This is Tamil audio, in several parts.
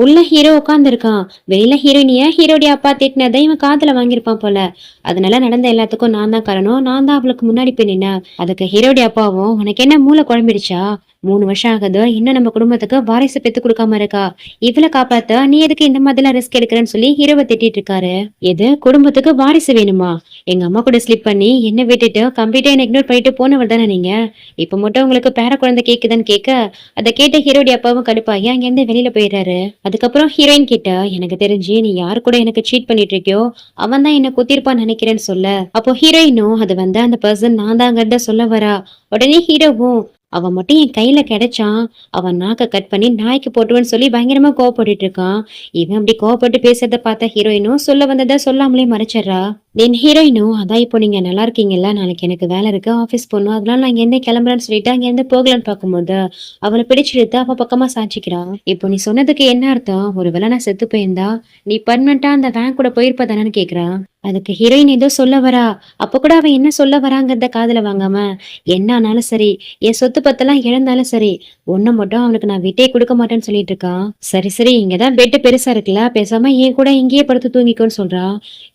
உள்ள ஹீரோ உட்காந்துருக்கான். வெளியில ஹீரோயினிய ஹீரோடைய அப்பா திட்டினதை இவன் காதுல வாங்கியிருப்பான் போல. அதனால நடந்த எல்லாத்துக்கும் நான் தான் காரணம். நான் தான் அவளுக்கு முன்னாடி போய் நின்னேன். அதுக்கு ஹீரோடைய அப்பாவும், உனக்கு என்ன மூளை குழம்பிடுச்சா? 3 வருஷம் ஆகுது. இன்னும் நம்ம குடும்பத்துக்கு வாரிசு பெத்து குடுக்காம இருக்கா. இவள காப்பாத்த நீ எதுக்கு இந்த மாதிரிலாம் ரிஸ்க் எடுக்கிறேன்னு சொல்லி ஹீரோவை திட்டிட்டு இருக்காரு. எது குடும்பத்துக்கு வாரிசு வேணுமா? எங்க அம்மா கூட ஸ்லிப் பண்ணி என்ன விட்டுட்டு கம்ப்ளீட்டா என்ன இக்னோர் பண்ணிட்டு போனவர் தானே நீங்க. இப்ப மட்டும் உங்களுக்கு பேர குழந்தை கேக்குதான்னு கேட்க, அதை கேட்ட ஹீரோடைய அப்பாவும் கடுப்பாகி அங்கிருந்து வெளியில போயிடுறாரு. அதுக்கப்புறம் ஹீரோயின் கிட்ட, எனக்கு தெரிஞ்சு நீ யாரு கூட எனக்கு சீட் பண்ணிட்டு இருக்கியோ அவன் தான் என்ன குத்திருப்பான்னு நினைக்கிறேன்னு சொல்ல, அப்போ ஹீரோயினும் அது வந்து அந்த பர்சன் நான் தாங்கிறத சொல்ல வரா. உடனே ஹீரோவும், அவன் மட்டும் என் கையில கிடைச்சான், அவன் நாக்க கட் பண்ணி நாய்க்கு போட்டுவன்னு சொல்லி பயங்கரமா கோவப்பட்டுட்டு இருக்கான். இவன் அப்படி கோவப்பட்டு பேசுறத பார்த்த ஹீரோயினும் சொல்ல வந்ததை சொல்லாமலே மறைச்சிடுறா. தென் ஹீரோயினும், அதான் இப்போ நீங்க நல்லா இருக்கீங்கல்ல, நாளைக்கு எனக்கு வேலை இருக்கு, ஆஃபீஸ் போகணும், அதனால நான் இங்கேருந்து கிளம்புறேன்னு சொல்லிட்டு அங்கேருந்து போகலான்னு பார்க்கும்போது அவளை பிடிச்சிருத்து அவ பக்கமா சாச்சிக்கிறான். இப்போ நீ சொன்னதுக்கு என்ன அர்த்தம்? ஒருவேளை நான் செத்து போயிருந்தா நீ பர்மனண்டா அந்த வேன் கூட போயிருப்பதானு கேக்குறான். அதுக்கு ஹீரோயின் ஏதோ சொல்ல வரா. அப்ப கூட அவன் என்ன சொல்ல வராங்கிறத காதுல வாங்காம, என்ன ஆனாலும் சரி, என் சொத்து பத்தெல்லாம் இழந்தாலும் சரி, ஒண்ணு மட்டும் அவனுக்கு நான் விட்டே கொடுக்க மாட்டேன்னு சொல்லிட்டு இருக்கான். சரி சரி, இங்கதான் பெட்டு பெருசா இருக்குல்ல, பேசாம என் கூட இங்கேயே படுத்து தூங்கிக்கோன்னு சொல்றா.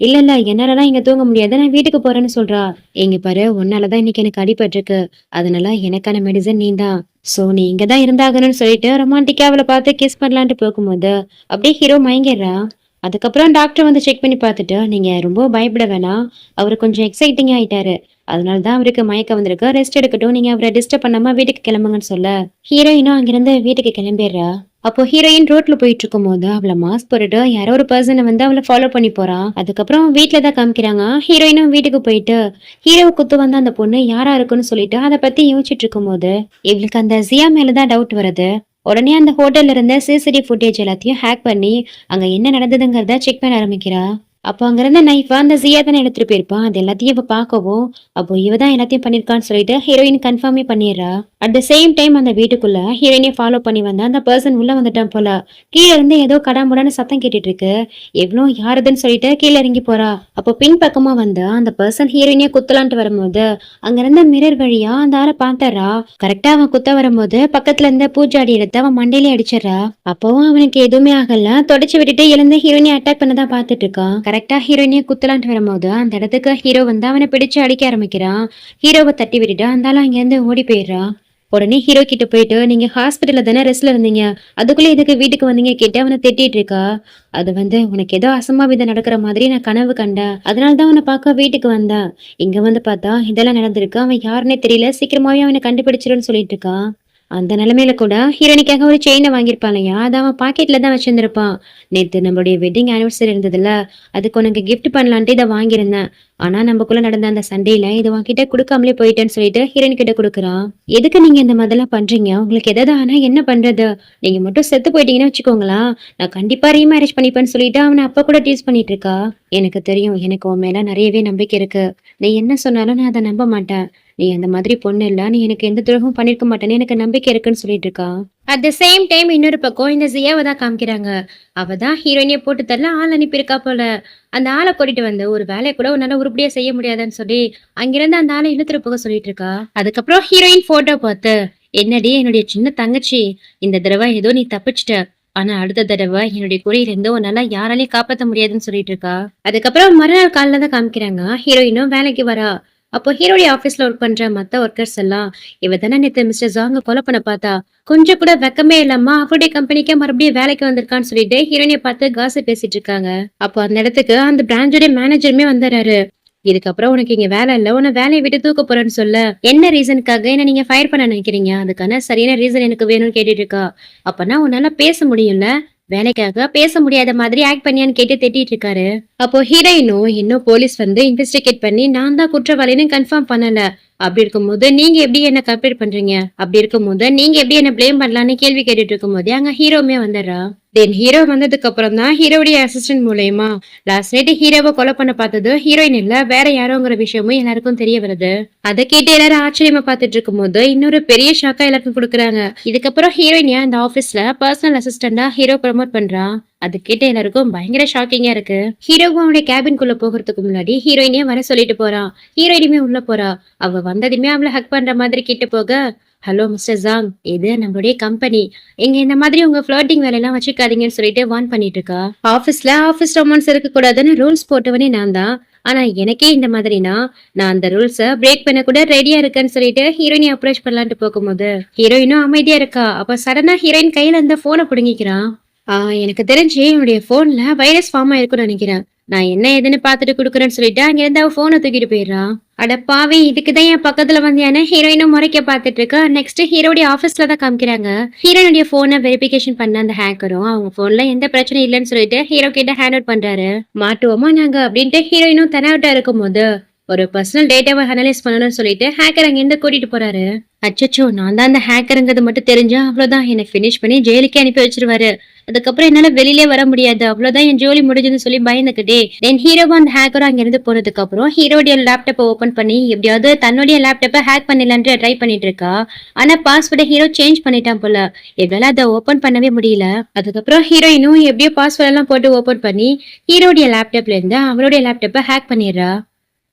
இல்ல இல்ல, என்னாலலாம் இங்க தூங்க முடியாது, நான் வீட்டுக்கு போறேன்னு சொல்றா. இங்க பாரு, உன்னாலதான் இன்னைக்கு எனக்கு அடிபட்டிருக்கு, அதனால எனக்கான மெடிசன் நீ தான். சோ நீ இங்கதான் இருந்தாகணும்னு சொல்லிட்டு ரொமான்டிக்கா அவளை பார்த்து கிஸ் பண்ணலான்ட்டு போகும்போது அப்படியே ஹீரோ மயங்கிடுறா. அதுக்கப்புறம் டாக்டர் வந்து செக் பண்ணி பார்த்துட்டு, நீங்க ரொம்ப பயப்பட வேணாம், அவரு கொஞ்சம் எக்ஸைட்டிங் ஆயிட்டாரு, அதனாலதான் அவருக்கு மயக்கம் வந்திருக்கு, ரெஸ்ட் எடுக்கட்டும், நீங்க அவரை டிஸ்டர்ப் பண்ணாம வீட்டுக்கு கிளம்புங்கன்னு சொல்ல ஹீரோயினும் அங்கிருந்து வீட்டுக்கு கிளம்பிடுறா. அப்போ ஹீரோயின் ரோட்ல போயிட்டு இருக்கும் போது அவளை மாஸ்க் போட்டுட்டு யாரோ ஒரு பர்சனை வந்து அவளை ஃபாலோ பண்ணி போறான். அதுக்கப்புறம் வீட்டுல தான் காமிக்கிறாங்க. ஹீரோயினும் வீட்டுக்கு போயிட்டு ஹீரோவை குத்து வந்த அந்த பொண்ணு யாரா இருக்குன்னு சொல்லிட்டு அதை பத்தி யோசிச்சுட்டு இருக்கும் போது இவளுக்கு அந்த ஜியா மேலதான் டவுட் வருது. உடனே அந்த ஹோட்டல்ல இருந்த சிசிடிவி ஃபுட்டேஜ் எல்லாத்தையும் ஹேக் பண்ணி அங்க என்ன நடந்ததுங்கிறத செக் பண்ண ஆரம்பிக்கிறா. அப்போ அங்க இருந்த நைஃபா அந்த ஜியா தானே எடுத்துட்டு போயிருப்பான். அது எல்லாத்தையும் இவ பாக்கவும், அப்போ இவ தான் எல்லாத்தையும் பண்ணிருக்கான்னு சொல்லிட்டு ஹீரோயின் கன்ஃபார்மே பண்ணிடுறா. அட் த சேம் டைம் அந்த வீட்டுக்குள்ள ஹீரோயினை ஃபாலோ பண்ணி வந்த அந்த பர்சன் உள்ள வந்துட்டான் போல. கீழே இருந்து ஏதோ கடாமுடான்னு சத்தம் கேட்டுட்டு இருக்கு. எவ்வளவு யாருதுன்னு சொல்லிட்டு கீழே இறங்கி போறா. அப்போ பின் பக்கமா வந்து அந்த பர்சன் ஹீரோயினிய குத்தலான்ட்டு வரும்போது அங்க இருந்த மிரர் வழியா அந்த ஆளை பாத்தரா. கரெக்டா அவன் குத்த வரும்போது பக்கத்துல இருந்த பூஜாடி எடுத்து அவன் மண்டையிலே அடிச்சிடறா. அப்பவும் அவனுக்கு எதுவுமே ஆகல. தொடச்சு விட்டுட்டு எழுந்த ஹீரோயினை அட்டாக் பண்ணதான் பாத்துட்டு இருக்கான். கரெக்டா ஹீரோயினிய குத்தலான்ட்டு வரும்போது அந்த இடத்துக்கு ஹீரோ வந்து அவனை பிடிச்சு அடிக்க ஆரம்பிக்கிறான். ஹீரோவை தட்டி விட்டுட்டு அந்த ஆள் அங்க இருந்து ஓடி போயிடுறா. உடனே ஹீரோ கிட்ட போயிட்டு, நீங்க ஹாஸ்பிட்டல்ல தானே ரெஸ்ட்ல இருந்தீங்க, அதுக்குள்ள எதுக்கு வீட்டுக்கு வந்தீங்க கேட்டு அவனை திட்டிட்டு இருக்கா. அது வந்து, உனக்கு ஏதோ அசம்பாவிதம் நடக்கிற மாதிரி நான் கனவு கண்டேன், அதனாலதான் அவனை பார்க்க வீட்டுக்கு வந்தேன். இங்க வந்து பார்த்தா இதெல்லாம் நடந்திருக்கு, அவன் யாருன்னே தெரியல, சீக்கிரமாவே அவனை கண்டுபிடிச்சிருன்னு சொல்லிட்டு இருக்கான். அந்த நிலைமையில கூட ஹீரோனிக்காக ஒரு செயினை வாங்கியிருப்பான் இல்லையா, அதை அவன் பாக்கெட்ல தான் வச்சிருந்திருப்பான். நேத்து நம்மளுடைய வெட்டிங் ஆனிவர்சரி இருந்ததுல, அதுக்கு உனக்கு கிஃப்ட் பண்ணலான்ட்டு இதை வாங்கியிருந்தேன். ஆனா நமக்குள்ள நடந்த அந்த சண்டையில இதை உன்கிட்ட கொடுக்காமலே போயிட்டேன்னு சொல்லிட்டு ஹீரோயின் கிட்ட கொடுக்குறான். எதுக்கு நீங்க இந்த மாதிரிலாம் பண்றீங்க? உங்களுக்கு எதாவது ஆனா என்ன பண்றது? நீங்க மட்டும் செத்து போயிட்டீங்கன்னு வச்சுக்கோங்களா, நான் கண்டிப்பா ரீமேரேஜ் பண்ணிப்பேன்னு சொல்லிட்டு அவனை அப்ப கூட டீஸ் பண்ணிட்டு இருக்கா. எனக்கு தெரியும், எனக்கு உன் மேல நிறையவே நம்பிக்கை இருக்கு, நீ என்ன சொன்னாலும் நான் அதை நம்ப மாட்டேன், நீ அந்த மாதிரி பொண்ணு இல்ல, நீ எனக்கு எந்த துரோகமும் பண்ணிருக்க மாட்டேன்னு எனக்கு நம்பிக்கை இருக்குன்னு சொல்லிட்டு இருக்கா. அட் த சேம் டைம் இன்னொரு பக்கம் இந்த ஜியாவை தான் காமிக்கிறாங்க. அவ தான் ஹீரோயினியை போட்டு தரல ஆள் அனுப்பியிருக்கா போல. அந்த ஆளை கூட்டிட்டு வந்து ஒரு வேலையை கூட உன்னால உருப்படியா செய்ய முடியாதுன்னு சொல்லி அங்கிருந்து அந்த ஆளை இழுத்துட்டு போக சொல்லிட்டு இருக்கா. அதுக்கப்புறம் ஹீரோயின் போட்டோ பார்த்து, என்னடி என்னுடைய சின்ன தங்கச்சி, இந்த தடவை ஏதோ நீ தப்பிச்சிட்ட, ஆனா அடுத்த தடவை என்னுடைய குறையில இருந்து உன்னால யாராலையும் காப்பாற்ற முடியாதுன்னு சொல்லிட்டு இருக்கா. அதுக்கப்புறம் மறுநாள் காலைல தான் காமிக்கிறாங்க. ஹீரோயினும் வேலைக்கு வரா. அப்போ ஹீரோடைய ஆபீஸ்ல ஒர்க் பண்ற மத்த ஒர்க்கர்ஸ் எல்லாம், இவ தானே நேத்து மிஸ்டர் ஜாங்க கொலை பண்ண பார்த்தா, கொஞ்சம் கூட வெக்கமே இல்லாம அவருடைய கம்பெனிக்கே மறுபடியும் வேலைக்கு வந்திருக்கான்னு சொல்லிட்டு ஹீரோயினை பார்த்து காசு பேசிட்டு இருக்காங்க. அப்போ அந்த இடத்துக்கு அந்த பிரான்ச்சோட மேனேஜருமே வந்துடுறாரு. இதுக்கப்புறம் உனக்கு இங்க வேலை இல்ல, உன்னை வேலையை விட்டு தூக்க போறேன்னு சொல்ல, என்ன ரீசனுக்காக என்ன நீங்க ஃபயர் பண்ண நினைக்கிறீங்க, அதுக்கான சரியான ரீசன் எனக்கு வேணும்னு கேட்டுட்டு இருக்கா. அப்பனா உன்னால பேச முடியும்ல, வேலைக்காக பேச முடியாத மாதிரி ஆக்ட் பண்ணியான்னு கேட்டு திட்டிட்டு இருக்காரு. அப்போ ஹீரோயினும், இன்னும் போலீஸ் வந்து இன்வெஸ்டிகேட் பண்ணி நான் தான் குற்றவாளின்னு கன்ஃபார்ம் பண்ணல, அப்படி இருக்கும்போது நீங்க எப்படி என்ன கம்பேர் பண்றீங்க, அப்படி இருக்கும்போது நீங்க எப்படி என்ன பிளேம் பண்ணலான்னு கேள்வி கேட்டுட்டு இருக்கும் போதே அங்க ஹீரோமே வந்துடுறா. தென் ஹீரோ வந்ததுக்கு அப்புறம் தான் ஹீரோடைய அசிஸ்டன்ட் மூலயமா லாஸ்ட் நைட் ஹீரோவை கொலை பண்ண பார்த்தது ஹீரோயின் இல்ல வேற யாரோங்கிற விஷயமும் எல்லாருக்கும் தெரிய வருது. அதை கேட்டு எல்லாரும் ஆச்சரியமா பார்த்துட்டு இருக்கும் போது இன்னொரு பெரிய ஷாக்கா எல்லாருக்கும் கொடுக்குறாங்க. இதுக்கப்புறம் ஹீரோயினியா இந்த ஆபீஸ்ல பர்சனல் அசிஸ்டண்டா ஹீரோ ப்ரமோட் பண்றான். அது கேட்ட எல்லாருக்கும் பயங்கர ஷாக்கிங்கா இருக்கு. ஹீரோவும் அவனுடைய கேபின்குள்ள போகிறதுக்கு முன்னாடி ஹீரோயினே வர சொல்லிட்டு போறான். ஹீரோயினுமே உள்ள போறா. அவ வந்ததுமே அவளை ஹக் பண்ற மாதிரி கிட்ட போக, ஹலோ மிஸ்டர் ஜாங், இது நம்மளுடைய கம்பெனி. இங்க இந்த மாதிரி உங்க ஃப்ளர்ட்டிங் வேலையெல்லாம் வச்சுக்காதீங்கன்னு சொல்லிட்டு வார்ன் பண்ணிட்டு இருக்கா. ஆபீஸ் ரொமான்ஸ் இருக்க கூடாதுன்னு ரூல்ஸ் போட்டவனே நான் தான். ஆனா எனக்கே இந்த மாதிரினா நான் அந்த ரூல்ஸ பிரேக் பண்ண கூட ரெடியா இருக்கேன்னு சொல்லிட்டு ஹீரோயினை அப்ரோச் பண்ணலான்ட்டு போகும்போது ஹீரோயினும் அமைதியா இருக்கா. அப்ப சடனா ஹீரோயின் கையில இருந்த போனை புடுங்கிக்கிறான். எனக்கு தெரிஞ்சு என்னுடைய போன்ல வைரஸ் ஃபார்ம் ஆயிருக்கும்னு நினைக்கிறேன். நான் என்ன ஏதுன்னு பாத்துட்டு குடுக்குறேன்னு சொல்லிட்டு அங்க இருந்து அவ போனை தூக்கிட்டு போயிடுறான். அட பாவி, இதுக்குதான் என் பக்கத்துல வந்தியான ஹீரோயினும் முறைக்க பாத்துட்டு இருக்கா. நெக்ஸ்ட் ஹீரோடைய ஆபீஸ்ல தான் காமிக்கிறாங்க. ஹீரோனுடைய போனை வெரிபிகேஷன் பண்ண அந்த ஹேக்கரும் அவங்க போன்ல எந்த பிரச்சனையும் இல்லைன்னு சொல்லிட்டு ஹீரோ கிட்ட ஹேண்ட் அவுட் பண்றாரு. மாட்டுவோமா நாங்க அப்படின்ட்டு ஹீரோயினும் தெனாவிட்டா இருக்கும் போது ஒரு பர்சனல் டேட்டாவை அனலைஸ் பண்ணணும்னு சொல்லிட்டு ஹேக்கர் அங்க இருந்து கூட்டிட்டு போறாரு. அச்சச்சோ, நான் தான் அந்த ஹேக்கருங்கிறது மட்டும் தெரிஞ்சா அவ்வளவுதான், என்னை பினிஷ் பண்ணி ஜெயிலுக்கே அனுப்பி வச்சிருவாரு. அதுக்கப்புறம் என்னால வெளியிலே வர முடியாது, அவ்வளவுதான் என் ஜோலி முடிஞ்சதுன்னு சொல்லி பயந்துக்கிட்டே தென் ஹீரோவும் அந்த ஹேக்கரும் அங்க இருந்து போனதுக்கு அப்புறம் ஹீரோடைய லேப்டாப்பை ஓபன் பண்ணி எப்படியாவது தன்னுடைய லேப்டாப்பை ஹேக் பண்ணிடலான்ட்டு ட்ரை பண்ணிட்டு இருக்கா. ஆனா பாஸ்வேர்டை ஹீரோ சேஞ்ச் பண்ணிட்டான் போல. என்னால அதை ஓபன் பண்ணவே முடியல. அதுக்கப்புறம் ஹீரோயினும் எப்படியோ பாஸ்வேர்ட் எல்லாம் போட்டு ஓபன் பண்ணி ஹீரோடைய லேப்டாப்ல இருந்து அவளுடைய லேப்டாப்பை ஹேக் பண்ணிடுறா.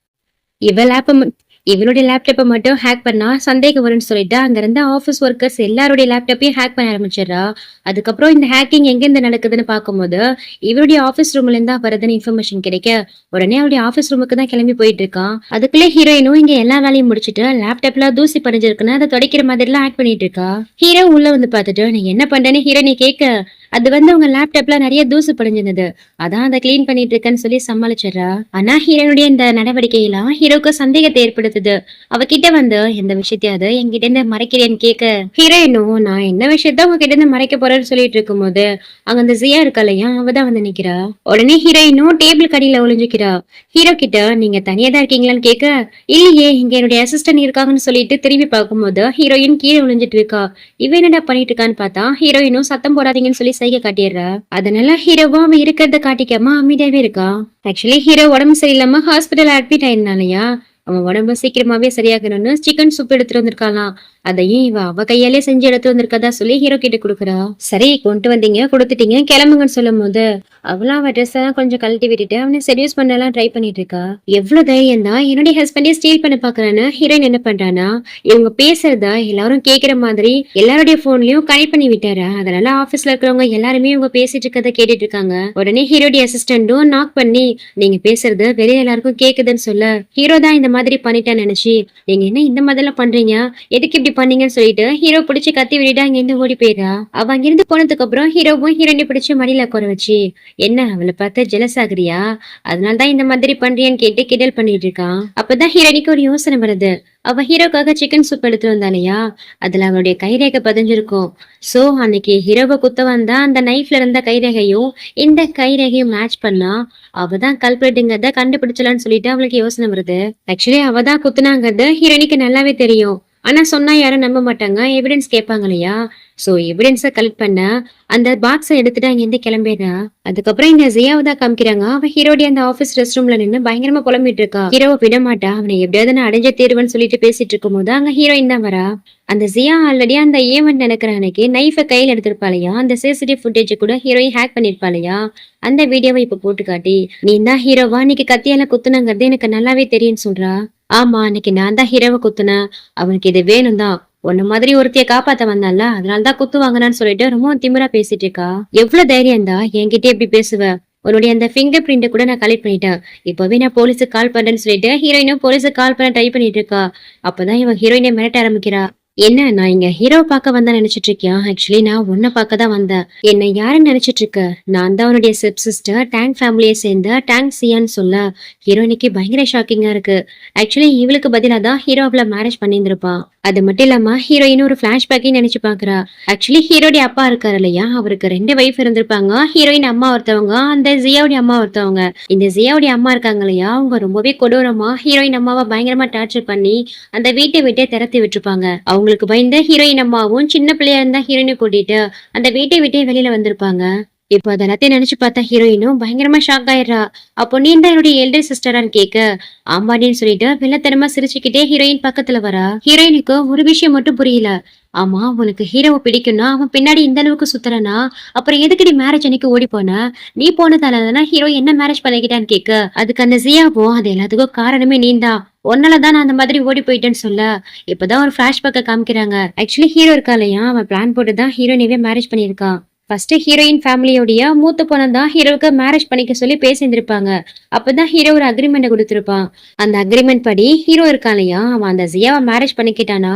இவ லேப்ப இவளுடைய லேப்டாப்பை மட்டும் ஹேக் பண்ணா சந்தேகம் வரும்னு சொல்லிட்டு அங்க இருந்த ஆபீஸ் ஒர்க்கர்ஸ் எல்லாருடைய லேப்டாப்பையும் ஹேக் பண்ண ஆரம்பிச்சிடறா. அதுக்கப்புறம் இந்த ஹேக்கிங் எங்கிருந்து நடக்குதுன்னு பார்க்கும்போது இவருடைய ஆபீஸ் ரூம்ல இருந்தா வருதுன்னு இன்ஃபர்மேஷன் கிடைக்க உடனே அவருடைய ஆபீஸ் ரூமுக்கு தான் கிளம்பி போயிட்டு இருக்கான். அதுக்குள்ளே ஹீரோயினும் இங்க எல்லா வேலையும் முடிச்சுட்டு லேப்டாப்ல தூசி படிஞ்சிருக்குன்னு அதை துடைக்கிற மாதிரி எல்லாம் ஆக்ட் பண்ணிட்டு இருக்கா. ஹீரோ உள்ள வந்து பார்த்துட்டு நீ என்ன பண்றேன்னு ஹீரோயினை கேட்க அது வந்து உங்க லேப்டாப்ல நிறைய தூசு படிஞ்சிருந்தது, அதான் அதை கிளீன் பண்ணிட்டு இருக்கேன்னு சொல்லி சமாளிச்சிடுறா. ஆனா ஹீரோனுடைய இந்த நடவடிக்கையெல்லாம் ஹீரோக்கு சந்தேகத்தை ஏற்படுத்துது. அவகிட்ட வந்து எந்த விஷயத்தையாவது என்கிட்ட இருந்து மறைக்கிறேன்னு கேட்க ஹீரோயினும் நான் என்ன விஷயத்த உங்ககிட்ட இருந்து மறைக்க போறேன்னு சொல்லிட்டு இருக்கும் போது அங்க அந்த ஜியா இருக்கா இல்லையா, அவதான் வந்து நிக்கிறா. உடனே ஹீரோயினும் டேபிள் கடியில ஒளிஞ்சுக்கிறா. ஹீரோ கிட்ட நீங்க தனியா தான் இருக்கீங்களான்னு கேட்க இல்லையே இங்க என்னுடைய அசிஸ்டன்ட் இருக்காங்கன்னு சொல்லிட்டு திரும்பி பார்க்கும்போது ஹீரோயின் கீழே விழுந்துட்டு இருக்கா. இவ என்னடா பண்ணிட்டு இருக்கான்னு பார்த்தா ஹீரோயினும் சத்தம் போடாதீங்கன்னு சொல்லி சைகை காட்டிடுறா. அதனால ஹீரோவும் அவன் இருக்கிறத காட்டிக்காம அமைதியாவே இருக்கா. ஆக்சுவலி ஹீரோ உடம்பு சரியில்லாம ஹாஸ்பிட்டல் அட்மிட் ஆயிருந்தாலையா, அவன் உடம்பு சீக்கிரமாவே சரியாகணும்னு சிக்கன் சூப் எடுத்துட்டு வந்திருக்காளாம். அதையும் இவ அவ கையாலே செஞ்சு எடுத்து வந்திருக்கதா சொல்லி ஹீரோ கிட்ட குடுக்குறா. சரி கொண்டு வந்தீங்க கொடுத்துட்டீங்க கிளம்புங்கன்னு சொல்லும் போது அவளும் அவ ட்ரெஸ் எல்லாம் கொஞ்சம் கழட்டி விட்டுட்டு அவனை செடியூஸ் பண்ணலாம் ட்ரை பண்ணிட்டு இருக்கா. எவ்வளவு தைரியம் தான் என்னுடைய ஹஸ்பண்டே ஸ்டீல் பண்ண பாக்குறான்னு ஹீரோயின் என்ன பண்றானா இவங்க பேசுறதா எல்லாரும் கேக்குற மாதிரி எல்லாருடைய போன்லயும் கனெக்ட் பண்ணி விட்டாரா. அதனால ஆபீஸ்ல இருக்கிறவங்க எல்லாருமே இவங்க பேசிட்டு இருக்கதை கேட்டுட்டு இருக்காங்க. உடனே ஹீரோடைய அசிஸ்டன்டும் நாக் பண்ணி நீங்க பேசுறது வெளியில எல்லாருக்கும் கேக்குதுன்னு சொல்ல ஹீரோ தான் இந்த மாதிரி பண்ணிட்டான்னு நினைச்சு நீங்க என்ன இந்த மாதிரி எல்லாம் பண்றீங்க, எதுக்கு இப்படி பண்ணீங்கன்னு சொல்லிட்டு ஹீரோ பிடிச்சு கத்தி விட்டுட்டு அங்க இருந்து ஓடி போயிடா. அவ அங்கிருந்து போனதுக்கு அப்புறம் ஹீரோவும் ஹீரோயினை பிடிச்சு மடியில குறை வச்சு என்ன அவளை பார்த்து ஜெலஸ் ஆகுறியா, அதனாலதான் இந்த மாதிரி பண்றியான்னு கேட்டு கிண்டல் பண்ணிட்டு இருக்கான். அப்பதான் ஹீரோயினுக்கு ஒரு யோசனை வருது. அவ ஹீரோக்காக சிக்கன் சூப் எடுத்து வந்தாலையா, அதுல அவளுடைய கைரேகை பதிஞ்சிருக்கும். சோ அன்னைக்கு ஹீரோவை குத்த வந்தா அந்த நைஃப்ல இருந்த கைரேகையும் இந்த கைரேகையும் மேட்ச் பண்ணா அவதான் கல்பிரேட்டுங்கிறத கண்டுபிடிச்சலான்னு சொல்லிட்டு அவளுக்கு யோசனை வருது. ஆக்சுவலி அவதான் குத்துனாங்கிறது ஹீரோயினுக்கு நல்லாவே தெரியும். ஆனா சொன்னா யாரும் நம்ப மாட்டாங்க, எவிடன்ஸ் கேட்பாங்க இல்லையா. சோ எவிடன்ஸ கலெக்ட் பண்ண அந்த பாக்ஸை எடுத்துட்டு அங்க இருந்து கிளம்பிடுறா. அதுக்கப்புறம் இந்த ஜியாவை தான் காமிக்கிறாங்க. அவ ஹீரோடைய அந்த ஆபீஸ் ரெஸ்ட் ரூம்ல நின்று பயங்கரமா புலம்பிட்டு இருக்கா. ஹீரோவை விட மாட்டா, அவனை எப்படியாவது நான் அடைஞ்ச தேர்வுன்னு சொல்லிட்டு பேசிட்டு இருக்கும் போது அங்க ஹீரோயின் தான் வரா. அந்த ஜியா ஆல்ரெடி அந்த ஈவெண்ட் நடக்கிற அன்னைக்கு நைஃபை கையில எடுத்திருப்பாளையா, அந்த சிசிடிவி ஃபுட்டேஜ் கூட ஹீரோயின் ஹேக் பண்ணிருப்பாளையா. அந்த வீடியோவை இப்ப போட்டு காட்டி நீ தான் ஹீரோவா, இன்னைக்கு கத்தியால குத்துனங்கிறது எனக்கு நல்லாவே தெரியும்னு சொல்றா. ஆமா இன்னைக்கு நான் தான் ஹீரோவை குத்துனேன், அவனுக்கு இது வேணும் தான், உன்ன மாதிரி ஒருத்திய காப்பாத்த வந்தால அதனாலதான் குத்து வாங்கினான்னு சொல்லிட்டு ரொம்ப திமிரா பேசிட்டு இருக்கா. எவ்வளவு தைரியம் தான் என்கிட்ட எப்படி பேசுவ, உன்னுடைய அந்த ஃபிங்கர் பிரிண்ட் கூட நான் கலெக்ட் பண்ணிட்டேன், இப்பவே நான் போலீஸுக்கு கால் பண்றேன்னு சொல்லிட்டு ஹீரோயினும் போலீஸுக்கு கால் பண்ண ட்ரை பண்ணிட்டு இருக்கா. அப்பதான் இவன் ஹீரோயினை மிரட்ட ஆரம்பிக்கிறா. என்ன நான் இங்க ஹீரோ பார்க்க வந்தா நினைச்சிட்டு இருக்கியா, ஆக்சுவலி நான் உன்னை பார்க்க தான் வந்தேன். என்ன யாருன்னு நினைச்சிட்டு இருக்க, நான் தான் உன்னுடைய ஸ்டெப் சிஸ்டர் டேங்க் ஃபேமிலியை சேர்ந்த டேங்க் சியான்னு சொல்ல ஹீரோயினுக்கு பயங்கர ஷாக்கிங்கா இருக்கு. ஆக்சுவலி இவளுக்கு பதிலா தான் ஹீரோ அவளை மேரேஜ் பண்ணியிருந்திருப்பான். அது மட்டும் இல்லாம ஹீரோயின் ஒரு பிளாஷ்பேக்கையும் நினைச்சு பாக்குறா. ஆக்சுவலி ஹீரோடைய அப்பா இருக்காரு இல்லையா, அவருக்கு 2 வைஃப் இருந்திருப்பாங்க. ஹீரோயின் அம்மா ஒருத்தவங்க, அந்த ஜியாவுடைய அம்மா ஒருத்தவங்க. இந்த ஜியாவுடைய அம்மா இருக்காங்க இல்லையா, அவங்க ரொம்பவே கொடூரமா ஹீரோயின் அம்மாவை பயங்கரமா டார்ச்சர் பண்ணி அந்த வீட்டை விட்டே திறத்தி விட்டுருப்பாங்க. அவங்களுக்கு பயந்த ஹீரோயின் அம்மாவும் சின்ன பிள்ளையா இருந்தா ஹீரோயினை கூட்டிட்டு அந்த வீட்டை விட்டே வெளியில வந்திருப்பாங்க. இப்போ அதெல்லாத்தையும் நினைச்சு பார்த்தா ஹீரோயினும் பயங்கரமா ஷாக் ஆயிடுறா. அப்போ நீ தான் என்னுடைய எல்டர் சிஸ்டரான்னு கேட்க ஆமாடின்னு சொல்லிட்டு வெள்ளத்தனமா சிரிச்சுக்கிட்டே ஹீரோயின் பக்கத்துல வரா. ஹீரோயினுக்கு ஒரு விஷயம் மட்டும் புரியல. ஆமா உனக்கு ஹீரோவை பிடிக்கும்னா அவன் பின்னாடி இந்த அளவுக்கு சுத்துறனா அப்புறம் எதுக்கு நீ மேரேஜ் அன்னைக்கு ஓடி போன, நீ போனதாலதானா ஹீரோ என்ன மேரேஜ் பண்ணிக்கிட்டான்னு கேட்க அதுக்கு அந்த ஜியாவும் அது எல்லாத்துக்கும் காரணமே நீந்தான், உன்னாலதான் நான் அந்த மாதிரி ஓடி போயிட்டேன்னு சொல்ல இப்பதான் ஒரு பிளாஷ்பேக்க காமிக்கிறாங்க. ஆக்சுவலி ஹீரோ இருக்கா இல்லையா, அவன் பிளான் போட்டுதான் ஹீரோயினவே மேரேஜ் பண்ணியிருக்கான். ஃபர்ஸ்ட் ஹீரோயின் ஃபேமிலியோடைய மூத்த பொண்ணு தான் ஹீரோவுக்கு மேரேஜ் பண்ணிக்க சொல்லி பேசியிருந்திருப்பாங்க. அப்பதான் ஹீரோ ஒரு அக்ரிமெண்ட் கொடுத்திருப்பான். அந்த அக்ரிமெண்ட் படி ஹீரோ இருக்கான் இல்லையா, அவன் அந்த ஜியாவை மேரேஜ் பண்ணிக்கிட்டானா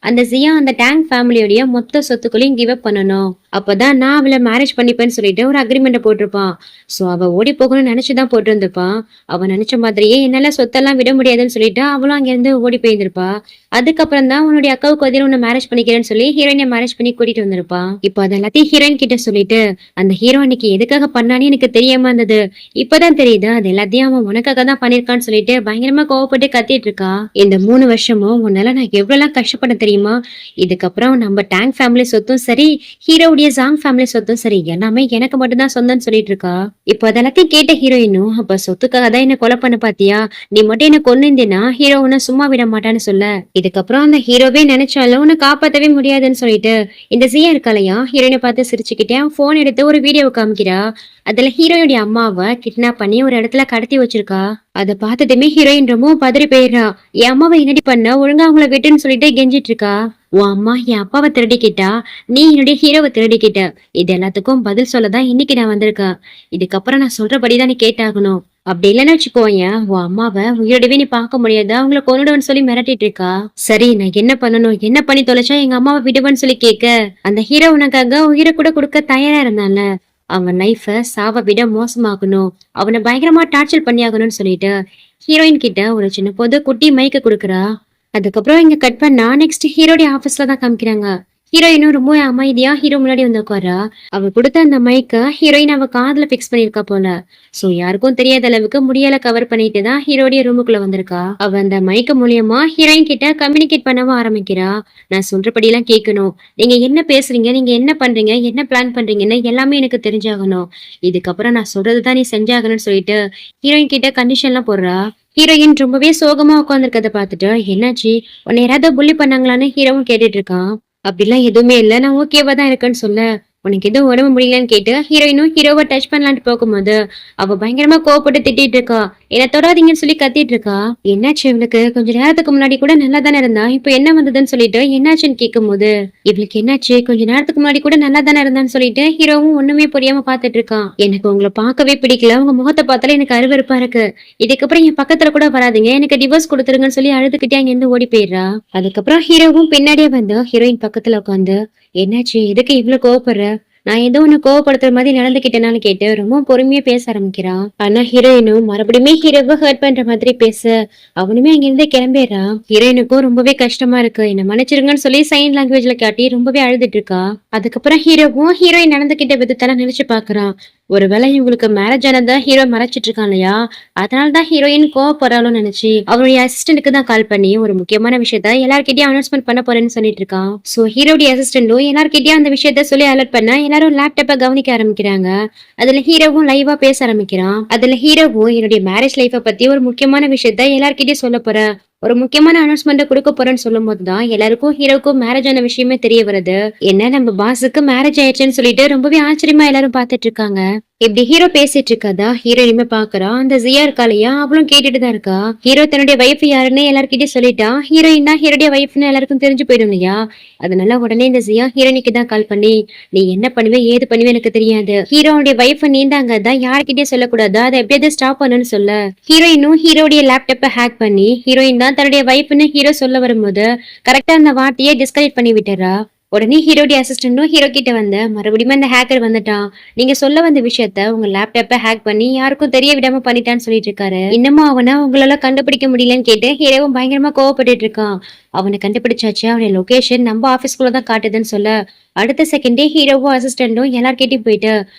அந்த ஜியா அந்த டேங்க் ஃபேமிலியோடைய மொத்த சொத்துக்களையும் கிவ் அப் பண்ணணும். அப்பதான் நான் அவளை மேரேஜ் பண்ணிப்பேன்னு சொல்லிட்டு ஒரு அக்ரிமெண்ட் போட்டிருப்பான். சோ அவ ஓடி போகணும்னு நினைச்சுதான் போட்டிருந்திருப்பான். அவன் நினைச்ச மாதிரியே என்னால சொத்தெல்லாம் விட முடியாதுன்னு சொல்லிட்டு அவளும் அங்கிருந்து ஓடி போயிருந்திருப்பா. அதுக்கப்புறம் தான் உன்னுடைய அக்காவுக்கு பதில் உன்னை மேரேஜ் பண்ணிக்கிறேன்னு சொல்லி ஹீரோயினை மேரேஜ் பண்ணி கூட்டிட்டு வந்திருப்பான். இப்போ அது எல்லாத்தையும் ஹீரோயின் கிட்ட சொல்லிட்டு அந்த ஹீரோ அன்னைக்கு எதுக்காக பண்ணான்னு எனக்கு தெரியாம இருந்தது, இப்பதான் தெரியுது அது எல்லாத்தையும் அவன் உனக்காக தான் பண்ணிருக்கான்னு சொல்லிட்டு பயங்கரமா கோவப்பட்டு கத்திட்டு இருக்கா. இந்த 3 வருஷமும் உன்னால நான் எவ்வளவு கஷ்டப்பட தெரியுமா, இதுக்கப்புறம் நம்ம டேங்க் ஃபேமிலி சொத்தும் சரி ஹீரோவுடைய ஜாங் ஃபேமிலி சொத்தும் சரி எல்லாமே எனக்கு மட்டும் தான் சொந்தம்னு சொல்லிட்டு இருக்கா. இப்போ அதெல்லாத்தையும் கேட்ட ஹீரோயினும், அப்ப சொத்துக்காக தான் என்ன கொலை பண்ண பாத்தியா, நீ மட்டும் என்ன கொன்னிருந்தேனா ஹீரோ உன்னை சும்மா விட மாட்டான்னு சொல்ல இதுக்கப்புறம் அந்த ஹீரோவே நினைச்சாலும் உன்னை காப்பாத்தவே முடியாதுன்னு சொல்லிட்டு இந்த ஜியா இருக்காளையா ஹீரோயினை பார்த்து சிரிச்சுக்கிட்டே போன் எடுத்து ஒரு வீடியோ காமிக்கிறா. அதுல ஹீரோயுடைய அம்மாவை கிட்னாப் பண்ணி ஒரு இடத்துல கடத்தி வச்சிருக்கா. அதை பார்த்ததுமே ஹீரோயின் ரொம்ப பதறி போயிடுறா. என் அம்மாவை என்னடி பண்ண, ஒழுங்கா அவங்கள விட்டுன்னு சொல்லிட்டு கெஞ்சிட்டு இருக்கா. உன் அம்மா என் அப்பாவை திருடிக்கிட்டா, நீ என்னுடைய ஹீரோவை திருடிக்கிட்ட, இது எல்லாத்துக்கும் பதில் சொல்லதான் இன்னைக்கு நான் வந்திருக்கேன். இதுக்கப்புறம் நான் சொல்றபடிதான் நீ கேட்டாகணும். அப்படி இல்லைன்னு வச்சுக்கோயேன், உன் அம்மாவை உயிரோடவே நீ பார்க்க முடியாது, அவங்கள கொன்னுடுவேன்னு சொல்லி மிரட்டிட்டு இருக்கா. சரி நான் என்ன பண்ணணும், என்ன பண்ணி தொலைச்சா எங்க அம்மாவை விடுவேன்னு சொல்லி கேட்க அந்த ஹீரோ உனக்காக உயிரை கூட கொடுக்க தயாரா இருந்தான்ல, அவன் லைஃப சாவ விட மோசமாகணும், அவனை பயங்கரமா டார்ச்சர் பண்ணியாகணும்னு சொல்லிட்டு ஹீரோயின் கிட்ட ஒரு சின்ன போது குட்டி மைக்க கொடுக்குறா. அதுக்கப்புறம் இங்க கட் பண்ணா நெக்ஸ்ட் ஹீரோடைய ஆபீஸ்ல தான் காமிக்கிறாங்க. ஹீரோயினும் ரொம்ப அமைதியா ஹீரோ முன்னாடி வந்து உட்காரா. அவ கொடுத்த அந்த மைக்க ஹீரோயின் அவ காதுல பிக்ஸ் பண்ணிருக்கா போல. சோ யாருக்கும் தெரியாத அளவுக்கு முடியால கவர் பண்ணிட்டு தான் ஹீரோடைய ரூமுக்குள்ள வந்திருக்கா. அவ அந்த மைக்க மூலியமா ஹீரோயின் கிட்ட கம்யூனிகேட் பண்ணவும் ஆரம்பிக்கிறா. நான் சொல்றபடி எல்லாம் கேட்கணும், நீங்க என்ன பேசுறீங்க, நீங்க என்ன பண்றீங்க, என்ன பிளான் பண்றீங்கன்னு எல்லாமே எனக்கு தெரிஞ்சாகணும், இதுக்கப்புறம் நான் சொல்றதுதான் நீ செஞ்சாகணும்னு சொல்லிட்டு ஹீரோயின் கிட்ட கண்டிஷன் எல்லாம் போடுறா. ஹீரோயின் ரொம்பவே சோகமா உட்காந்துருக்கத பாத்துட்டு என்னாச்சு, உன்னை யாராவது புள்ளி பண்ணாங்களான்னு ஹீரோவும் கேட்டுட்டு இருக்கான். அப்படிலாம் எதுவுமே இல்ல, நான் ஓகேவா தான் இருக்கேன்னு சொல்ல உனக்கு எதுவும் உடம்பு முடியலன்னு கேட்டு ஹீரோயினும் ஹீரோவை டச் பண்ணலான்ட்டு போகும்போது அவ பயங்கரமா கோவப்பட்டு திட்டிட்டு இருக்கா. என்ன தொடாதீங்கன்னு சொல்லி கத்திட்டு இருக்கா. என்னாச்சு இவளுக்கு, கொஞ்ச நேரத்துக்கு முன்னாடி கூட நல்லா தானே இருந்தா, இப்ப என்ன வந்ததுன்னு சொல்லிட்டு என்னாச்சுன்னு கேட்கும் போது இவளுக்கு என்னாச்சு, கொஞ்ச நேரத்துக்கு முன்னாடி கூட நல்லா தானே இருந்தான்னு சொல்லிட்டு ஹீரோவும் ஒண்ணுமே புரியாம பாத்துட்டு இருக்கான். எனக்கு உங்களை பார்க்கவே பிடிக்கல, உங்க முகத்தை பார்த்தாலே எனக்கு அருவருப்பா இருக்கு, இதுக்கப்புறம் என் பக்கத்துல கூட வராதிங்க, எனக்கு டிவோர்ஸ் கொடுத்துருங்கன்னு சொல்லி அழுதுகிட்டே அங்க இருந்து ஓடி போயிடுறா. அதுக்கப்புறம் ஹீரோவும் பின்னாடியே வந்து ஹீரோயின் பக்கத்துல உட்காந்து என்னாச்சு, எதுக்கு இவ்வளவு கோவப்படுற, நான் ஏதோ உன்னை கோவப்படுத்துற மாதிரி நடந்துகிட்டேனான்னு கேட்டு ரொம்ப பொறுமையா பேச ஆரம்பிக்கிறான். ஆனா ஹீரோயினும் மறுபடியுமே ஹீரோவை ஹர்ட் பண்ற மாதிரி பேச அவனுமே அங்கிருந்து கிளம்பிடுறான். ஹீரோயினுக்கும் ரொம்பவே கஷ்டமா இருக்கு, என்ன மன்னிச்சிருங்கன்னு சொல்லி சைன் லாங்குவேஜ்ல காட்டி ரொம்பவே அழுதுட்டு இருக்கா. அதுக்கப்புறம் ஹீரோவும் ஹீரோயின் நடந்துகிட்ட விதத்தெல்லாம் நினைச்சு பாக்குறான். ஒருவேளை இவங்களுக்கு மேரேஜ் ஆனதா ஹீரோ மறைச்சிட்டு இருக்கான் இல்லையா, அதனாலதான் ஹீரோயின் கோவப்படுறாலும் நினைச்சு அவருடைய அசிஸ்டன்ட்க்கு தான் கால் பண்ணி ஒரு முக்கியமான விஷயத்த எல்லார்கிட்டயும் அனௌன்ஸ்மெண்ட் பண்ண போறேன்னு சொல்லிட்டு இருக்கான். சோ ஹீரோடைய அசிஸ்டன்டும் எல்லார்கிட்டயும் அந்த விஷயத்த சொல்லி அலர்ட் பண்ண எல்லாரும் லேப்டாப்ப கவனிக்க ஆரம்பிக்கிறாங்க. அதுல ஹீரோவும் லைவா பேச ஆரம்பிக்கிறான். அதுல ஹீரோவும் என்னுடைய மேரேஜ் லைஃப பத்தி ஒரு முக்கியமான விஷயத்த எல்லார்கிட்டயும் சொல்ல போற, ஒரு முக்கியமான அனௌன்ஸ்மெண்ட் கொடுக்க போறேன்னு சொல்லும் போதுதான் எல்லாருக்கும் ஹீரோக்கும் மேரேஜ் ஆன விஷயமே தெரிய வருது. என்ன நம்ம பாஸுக்கு மேரேஜ் ஆயிடுச்சுன்னு சொல்லிட்டு ரொம்பவே ஆச்சரியமா எல்லாரும் பாத்துட்டு இருக்காங்க. இப்படி ஹீரோ பேசிட்டு இருக்காதா ஹீரோயினுமே பாக்குறா. அந்த ஜியா இருக்காளையா, அவளும் கேட்டுட்டு தான் இருக்கா. ஹீரோ தன்னுடைய வைஃப் யாருன்னு எல்லார்கிட்டயும் சொல்லிட்டா, ஹீரோயின் தான் ஹீரோடைய வைஃப்னு எல்லாருக்கும் தெரிஞ்சு போயிடும் இல்லையா. அதனால உடனே இந்த ஜியா ஹீரோயினுக்கு தான் கால் பண்ணி நீ என்ன பண்ணுவே ஏது பண்ணுவே எனக்கு தெரியாது, ஹீரோடைய வைஃப் நீந்தாங்க தான் யார்கிட்டயும் சொல்லக்கூடாதா, அதை எப்படியாவது ஸ்டாப் பண்ணுன்னு சொல்ல ஹீரோயினும் ஹீரோடைய லேப்டாப்பை ஹேக் பண்ணி ஹீரோயின் தான் தன்னுடைய வைஃப்னு ஹீரோ சொல்ல வரும்போது கரெக்டா அந்த வார்த்தையை டிஸ்கனெக்ட் பண்ணி விட்டுறா. உடனே ஹீரோடைய அசிஸ்டன்டும் ஹீரோ கிட்ட வந்து மறுபடியும் அந்த ஹேக்கர் வந்துட்டான், நீங்க சொல்ல வந்த விஷயத்த உங்க லேப்டாப்பை ஹேக் பண்ணி யாருக்கும் தெரிய விடாம பண்ணிட்டான்னு சொல்லிட்டு இருக்காரு. இன்னமும் அவனை உங்களால கண்டுபிடிக்க முடியலன்னு கேட்டு ஹீரோவும் பயங்கரமா கோவப்பட்டு இருக்கான். அவனை கண்டுபிடிச்சாச்சு, அவனுடைய லொகேஷன் நம்ம ஆபீஸ்குள்ள தான் காட்டுதுன்னு சொல்ல அடுத்த செகண்டே ஹீரோவும் அசிஸ்டன்டும் எல்லார்கிட்டயும் போயிட்டு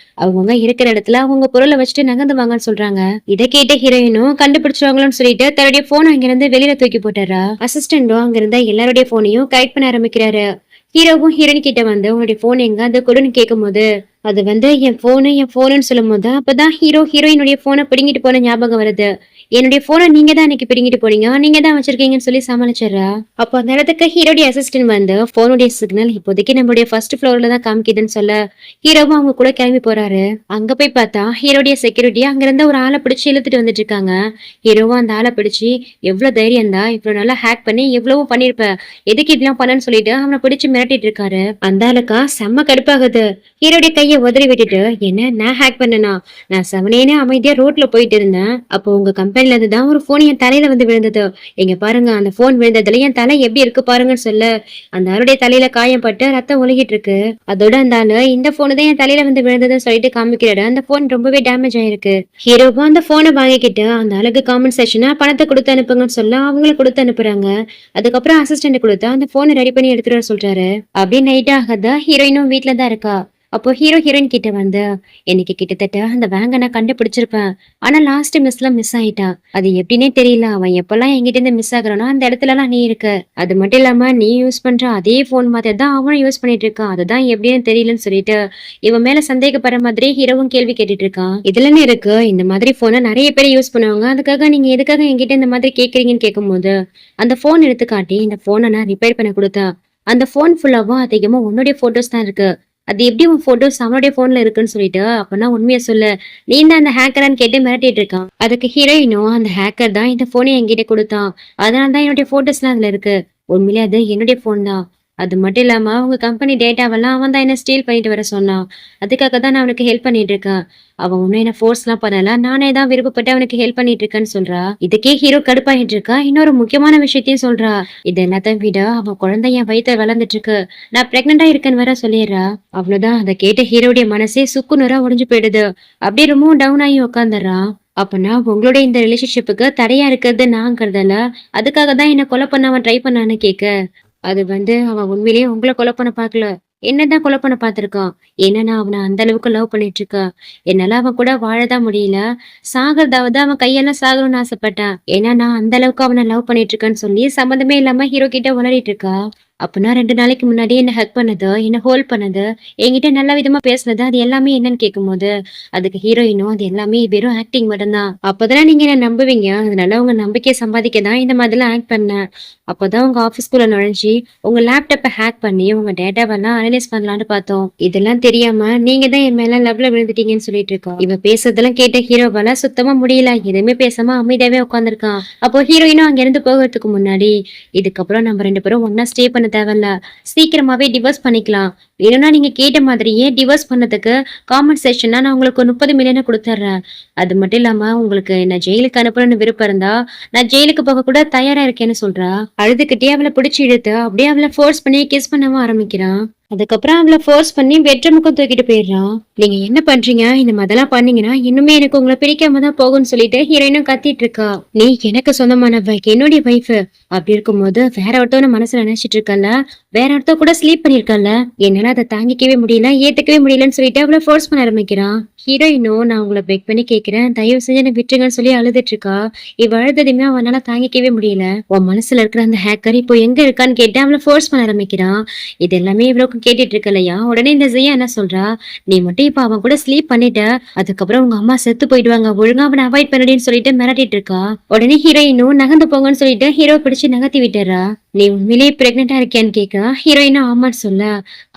அவங்க இருக்கிற இடத்துல அவங்க பொருளை வச்சுட்டு நகர்ந்து வாங்கன்னு சொல்றாங்க. இதை கேட்ட ஹீரோயினும் கண்டுபிடிச்சிருவாங்களோன்னு சொல்லிட்டு தன்னுடைய போன் அங்கிருந்து வெளியில தூக்கி போட்டுறா. அசிஸ்டன்டும் அங்கிருந்த எல்லாருடைய போனையும் கரெக்ட் பண்ண ஆரம்பிக்கிறாரு. ஹீரோவும் ஹீரோயின் கிட்ட வந்து உங்களுடைய போன் எங்க அந்த கொடுன்னு கேட்கும் போது அது வந்து என் ஃபோனுன்னு சொல்லும்போது, அப்பதான் ஹீரோயினுடைய ஃபோன பிடுங்கிட்டு போன ஞாபகம் வருது. என்னுடைய ஃபோன நீங்க தான் அன்னைக்கு பிடுங்கிட்டு போனீங்க. நீங்க தான் வச்சிருக்கீங்கன்னு சொல்லி சமாளிச்சுர்றா. அப்போ அந்த இடத்துக்கு ஹீரோடைய அசிஸ்டன்ட் வந்து ஃபோனுடைய சிக்னல் இப்போதைக்கு நம்மளுடைய ஃபர்ஸ்ட் ஃப்ளோர்ல தான் காமிக்குதுன்னு சொல்ல, ஹீரோவும் அவங்க கூட கிளம்பி போறாரு. அங்க போய் பார்த்தா ஹீரோடைய செக்யூரிட்டி அங்கிருந்து ஒரு ஆள பிடிச்சு இழுத்துட்டு வந்துட்டு இருக்காங்க. ஹீரோவும் அந்த ஆள பிடிச்சு, "எவ்ளோ தைரியம் தான் இவ்ளோ நல்லா ஹேக் பண்ணி எவ்வளவோ பண்ணியிருப்ப. எதுக்கு இப்படிலாம் பண்ணன்னு?" சொல்லிட்டு அவன பிடிச்சு மிரட்டிட்டு இருக்காரு. அந்த ஆளுக்கா செம்ம கடுப்பாகுது. ஹீரோடைய கைய உதறி விட்டுட்டு, "என்ன நான் ஹேக் பண்ணனா? நான் செவனேன்னு அமைதியா ரோட்ல போயிட்டு இருந்தேன். அப்போ உங்க கம்பெனில இருந்து தான் ஒரு ஃபோன் என் தலையில வந்து விழுந்தது. இங்க பாருங்க அந்த ஃபோன் விழுந்ததுல என் தலை எப்படி இருக்கு பாருங்கன்னு" சொல்ல, அந்த ஆளுடைய தலையில காயம் பட்டு ரத்தம் ஒழுகிட்டு இருக்கு. அதோட அந்த ஆளு, "இந்த ஃபோனு தான் என் தலையில வந்து விழுந்ததுன்னு" சொல்லிட்டு காமிக்கிறாரு. அந்த ஃபோன் ரொம்பவே டேமேஜ் ஆயிருக்கு. ஹீரோவும் அந்த ஃபோனை வாங்கிக்கிட்டு அந்த ஆளுக்கு காம்பன்சேஷனா பணத்தை கொடுத்து அனுப்புங்கன்னு சொல்ல அவங்களுக்கு கொடுத்து அனுப்புறாங்க. அதுக்கப்புறம் அசிஸ்டன்ட் கொடுத்து அந்த ஃபோனை ரெடி பண்ணி எடுத்துட்டு வர சொல்றாரு. அப்படியே நைட் ஆகாத ஹீரோயினும் வீட்ல தான் இருக்கா. அப்போ ஹீரோயின் கிட்ட வந்து, "இன்னைக்கு கிட்டத்தட்ட அந்த வேங்க நான் கண்டுபிடிச்சிருப்பேன். ஆனா லாஸ்ட் மிஸ்ல மிஸ் ஆயிட்டான். அது எப்படின்னே தெரியல. அவன் எப்பெல்லாம் என்கிட்ட இருந்து மிஸ் ஆகுறானோ அந்த இடத்துலலாம் நீ இருக்க. அது மட்டும் இல்லாம நீ யூஸ் பண்ற அதே போன் மாதிரி தான் அவனும் யூஸ் பண்ணிட்டு இருக்கான். அதுதான் எப்படின்னு தெரியலன்னு" சொல்லிட்டு இவன் மேல சந்தேகப்படுற மாதிரி ஹீரோவும் கேள்வி கேட்டுட்டு இருக்கான். இதுல என்ன இருக்கு? இந்த மாதிரி போனை நிறைய பேர் யூஸ் பண்ணுவாங்க. அதுக்காக நீங்க எதுக்காக என்கிட்ட இந்த மாதிரி கேக்குறீங்கன்னு கேட்கும்போது, அந்த போன் எடுத்து காட்டி, "இந்த போனை நான் ரிப்பேர் பண்ண கொடுத்தேன். அந்த போன் ஃபுல்லாவும் அதிகமா உன்னுடைய போட்டோஸ் தான் இருக்கு. அது எப்படி உன் போட்டோஸ் அவனுடைய போன்ல இருக்குன்னு" சொல்லிட்டு, "அப்பனா உண்மையை சொல்லு. நீ தான் அந்த ஹேக்கரான்னு" கேட்டு மிரட்டிட்டு இருக்கான். அதுக்கு ஹீரோயினும், "அந்த ஹேக்கர் தான் இந்த போனை என்கிட்ட கொடுத்தான். அதனால தான் என்னுடைய போட்டோஸ்லாம் அதுல இருக்கு. உண்மையிலே அது என்னுடைய போன் தான். அது மட்டும் இல்லாம உங்க கம்பெனி டேட்டாவெல்லாம் அவன் தான் என்ன ஸ்டீல் பண்ணிட்டு வர சொன்னான். அதுக்காக தான் நான் அவனுக்கு ஹெல்ப் பண்ணிட்டு இருக்கேன். அவன் ஒன்னும் என்ன ஃபோர்ஸ்லாம் பண்ணல. நானே தான் விருப்பப்பட்டு அவனுக்கு ஹெல்ப் பண்ணிட்டு இருக்கேன்னு" சொல்றா. இதுக்கே ஹீரோ கடுப்பாயிட்டு இருக்கா. இன்னொரு முக்கியமான விஷயத்தையும் சொல்றா. "இது எல்லாத்தையும் விட அவன் குழந்தை என் வயித்துல வளர்ந்துட்டு இருக்கு. நான் பிரெக்னெண்டா இருக்கேன்னு வேற சொல்லிடுறா." அவ்வளவுதான். அதை கேட்ட ஹீரோடைய மனசே சுக்குநூறா உடைஞ்சு போயிடுது. அப்படியே ரொம்பவும் டவுன் ஆகி உட்காந்துடுறான். "அப்பனா உங்களோட இந்த ரிலேஷன்ஷிப்புக்கு தடையா இருக்கிறது நாங்கிறதால, அதுக்காக தான் என்ன கொலை பண்ண அவன் ட்ரை பண்ணான்னு" கேட்க, அது வந்து அவன் உண்மையிலேயே உங்கள கொலை பண்ண பாக்கல. என்னதான் கொலை பண்ண பாத்துருக்கான். ஏன்னா நான் அவன அந்த அளவுக்கு லவ் பண்ணிட்டு இருக்கேன். என்னால அவன் கூட வாழதான் முடியல. சாகிறதாவது அவன் கையெல்லாம் சாகணும்னு ஆசைப்பட்டேன். ஏன்னா நான் அந்த அளவுக்கு அவனை லவ் பண்ணிட்டு இருக்கேன்னு சொல்லி சம்மந்தமே இல்லாம ஹீரோ கிட்ட உளறிட்டு இருக்கா. அப்பனா 2 நாளைக்கு முன்னாடி என்ன ஹக் பண்ணது, என்ன ஹோல்ட் பண்ணது, என்கிட்ட நல்ல விதமா பேசுனது, அது எல்லாமே என்னன்னு கேட்கும்போது, அதுக்கு ஹீரோயினும், "அது எல்லாமே வெறும் ஆக்டிங் மட்டும்தான். அப்பதான் நீங்க என்ன நம்புவீங்க. அதனால உங்க நம்பிக்கையை சம்பாதிக்க தான் இந்த மாதிரிலாம் ஆக்ட் பண்ணேன். அப்பதான் உங்க ஆபீஸ்க்குள்ள நுழைஞ்சு உங்க லேப்டாப்பை ஹேக் பண்ணி உங்க டேட்டாவெல்லாம் அனலைஸ் பண்ணலாம்னு பார்த்தோம். இதெல்லாம் தெரியாம நீங்க தான் என் மேல லவ்ல விழுந்துட்டீங்கன்னு" சொல்லிட்டு இருக்கா. இவ பேசுறதெல்லாம் கேட்ட ஹீரோவால சுத்தமா முடியல. எதுவுமே பேசாம அமைதியாவே உட்காந்துருக்கான். அப்போ ஹீரோயினும் அங்க இருந்து போகிறதுக்கு முன்னாடி, "இதுக்கப்புறம் நம்ம 2 பேரும் ஒன்னா ஸ்டே பண்ண தேவையில்ல. சீக்கிரமாவே டிவோர்ஸ் பண்ணிக்கலாம். வேணும்னா நீங்க கேட்ட மாதிரியே டிவோர்ஸ் பண்ணதுக்கு காம்பன்சேஷனா நான் உங்களுக்கு 30 மில்லியன் கொடுத்துட்றேன். அது மட்டும் இல்லாம உங்களுக்கு என்ன ஜெயிலுக்கு அனுப்பணும்னு விருப்பம் இருந்தா நான் ஜெயிலுக்கு போக கூட தயாரா இருக்கேன்னு" சொல்றா. அழுதுகிட்டே அவளை பிடிச்சு இழுத்து அப்படியே அவளை ஃபோர்ஸ் பண்ணி கிஸ் பண்ணவும் ஆரம்பிக்கிறான். அதுக்கப்புறம் அவளை ஃபோர்ஸ் பண்ணி வெற்ற முகம் தூக்கிட்டு போயிடுறான். "நீங்க என்ன பண்றீங்க? இந்த மாதிரிலாம் பண்ணீங்கன்னா இன்னுமே எனக்கு உங்களை பிடிக்காம தான் போகும்னு" சொல்லிட்டு ஹீரோயினும் கத்திட்டு இருக்கா. "நீ எனக்கு சொந்தமானவ, என்னுடைய வைஃப். அப்படி இருக்கும்போது வேற ஒருத்தவன மனசுல நினைச்சிட்டு இருக்கல, வேற ஒருத்தவ கூட ஸ்லீப் பண்ணிருக்கல. என்னால அதை தாங்கிக்கவே முடியல, ஏத்துக்கவே முடியலன்னு" சொல்லிட்டு அவளை ஃபோர்ஸ் பண்ண ஆரம்பிக்கிறான். ஹீரோயினும், "நான் உங்களை பெக் பண்ணி கேட்கிறேன், தயவு செஞ்சு என்ன விட்டுருங்கன்னு" சொல்லி அழுதுட்டு இருக்கா. இவ அழுததையுமே அவனால தாங்கிக்கவே முடியல. உன் மனசுல இருக்கிற அந்த ஹேக்கர் இப்போ எங்க இருக்கான்னு கேட்டு அவளை ஃபோர்ஸ் பண்ண ஆரம்பிக்கிறான். இது எல்லாமே இவ்வளவுக்கு கேட்டுட்டு இருக்கலையா. உடனே இந்த ஜியா என்ன சொல்றா, "நீ மட்டும் இப்ப அவன் கூட ஸ்லீப் பண்ணிட்ட, அதுக்கப்புறம் உங்க அம்மா செத்து போயிடுவாங்க. ஒழுங்கா அவனை அவாய்ட் பண்ணுடின்னு" சொல்லிட்டு மிரட்டிட்டு இருக்கா. உடனே ஹீரோயினும் நகர்ந்து போங்கன்னு சொல்லிட்டு ஹீரோ பிடிச்சு நகர்த்தி விட்டுறா. "நீ உண்மையிலேயே பிரெக்னெண்டா இருக்கியான்னு" கேட்க, ஹீரோயினும் ஆமான்னு சொல்ல,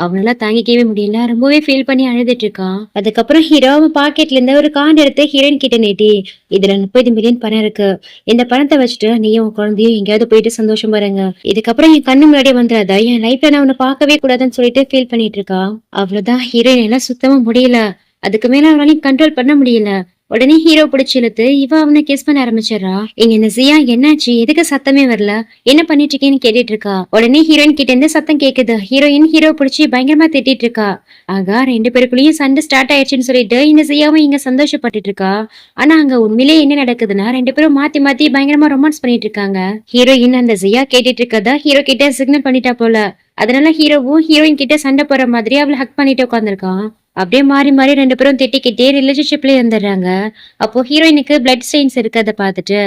அவனால தாங்கிக்கவே முடியல. ரொம்பவே ஃபீல் பண்ணி அழுதுட்டு இருக்கான். அதுக்கப்புறம் ஹீரோ அவன் பாக்கெட்ல இருந்து ஒரு கார்டு எடுத்து ஹீரோயின் கிட்ட நீட்டி, "இதுல 30 மில்லியன் பணம் இருக்கு. இந்த பணத்தை வச்சுட்டு நீயும் உன் குழந்தையும் எங்கேயாவது போயிட்டு சந்தோஷமா இருங்க. இதுக்கப்புறம் என் கண்ணு முன்னாடியே வந்துடாத. என் லைஃப்ல நான் உன்னை பார்க்கவே கூடாதுன்னு" சொல்லிட்டு ஃபீல் பண்ணிட்டு இருக்கா. அவ்வளவுதான். ஹீரோயின் எல்லாம் சுத்தமா முடியல. அதுக்கு மேல அவனாலையும் கண்ட்ரோல் பண்ண முடியல. உடனே ஹீரோ பிடிச்சு இழுத்து இவ அவனை கிஸ் பண்ண ஆரம்பிச்சிடறா. "இங்க இந்த ஜியா என்னாச்சு? எதுக்கு சத்தமே வரல? என்ன பண்ணிட்டு இருக்கேன்னு" கேட்டுட்டு இருக்கா. உடனே ஹீரோயின் கிட்ட இருந்து சத்தம் கேக்குது. ஹீரோயின் ஹீரோ பிடிச்சி பயங்கரமா திட்டிட்டு இருக்கா. ஆகா, 2 பேருக்குள்ளயும் சண்டை ஸ்டார்ட் ஆயிடுச்சுன்னு சொல்லிட்டு இந்த ஜியாவும் இங்க சந்தோஷப்பட்டுட்டு இருக்கா. ஆனா அங்க உண்மையிலேயே என்ன நடக்குதுன்னா 2 பேரும் மாத்தி மாத்தி பயங்கரமா ரொமான்ஸ் பண்ணிட்டு இருக்காங்க. ஹீரோயின் அந்த ஜியா கேட்டுட்டு இருக்கதா ஹீரோ கிட்ட சிக்னல் பண்ணிட்டா போல. அதனால ஹீரோவும் ஹீரோயின் கிட்ட சண்டை போற மாதிரி அவளை ஹக் பண்ணிட்டு உட்காந்துருக்கான். அப்படியே மாறி மாறி 2 பேரும் திட்டிக்கிட்டே ரிலேஷன்ஷிப்லயே இருந்துடுறாங்க. அப்போ ஹீரோயினுக்கு பிளட் ஸ்டெயின்ஸ் இருக்கிறத பார்த்துட்டு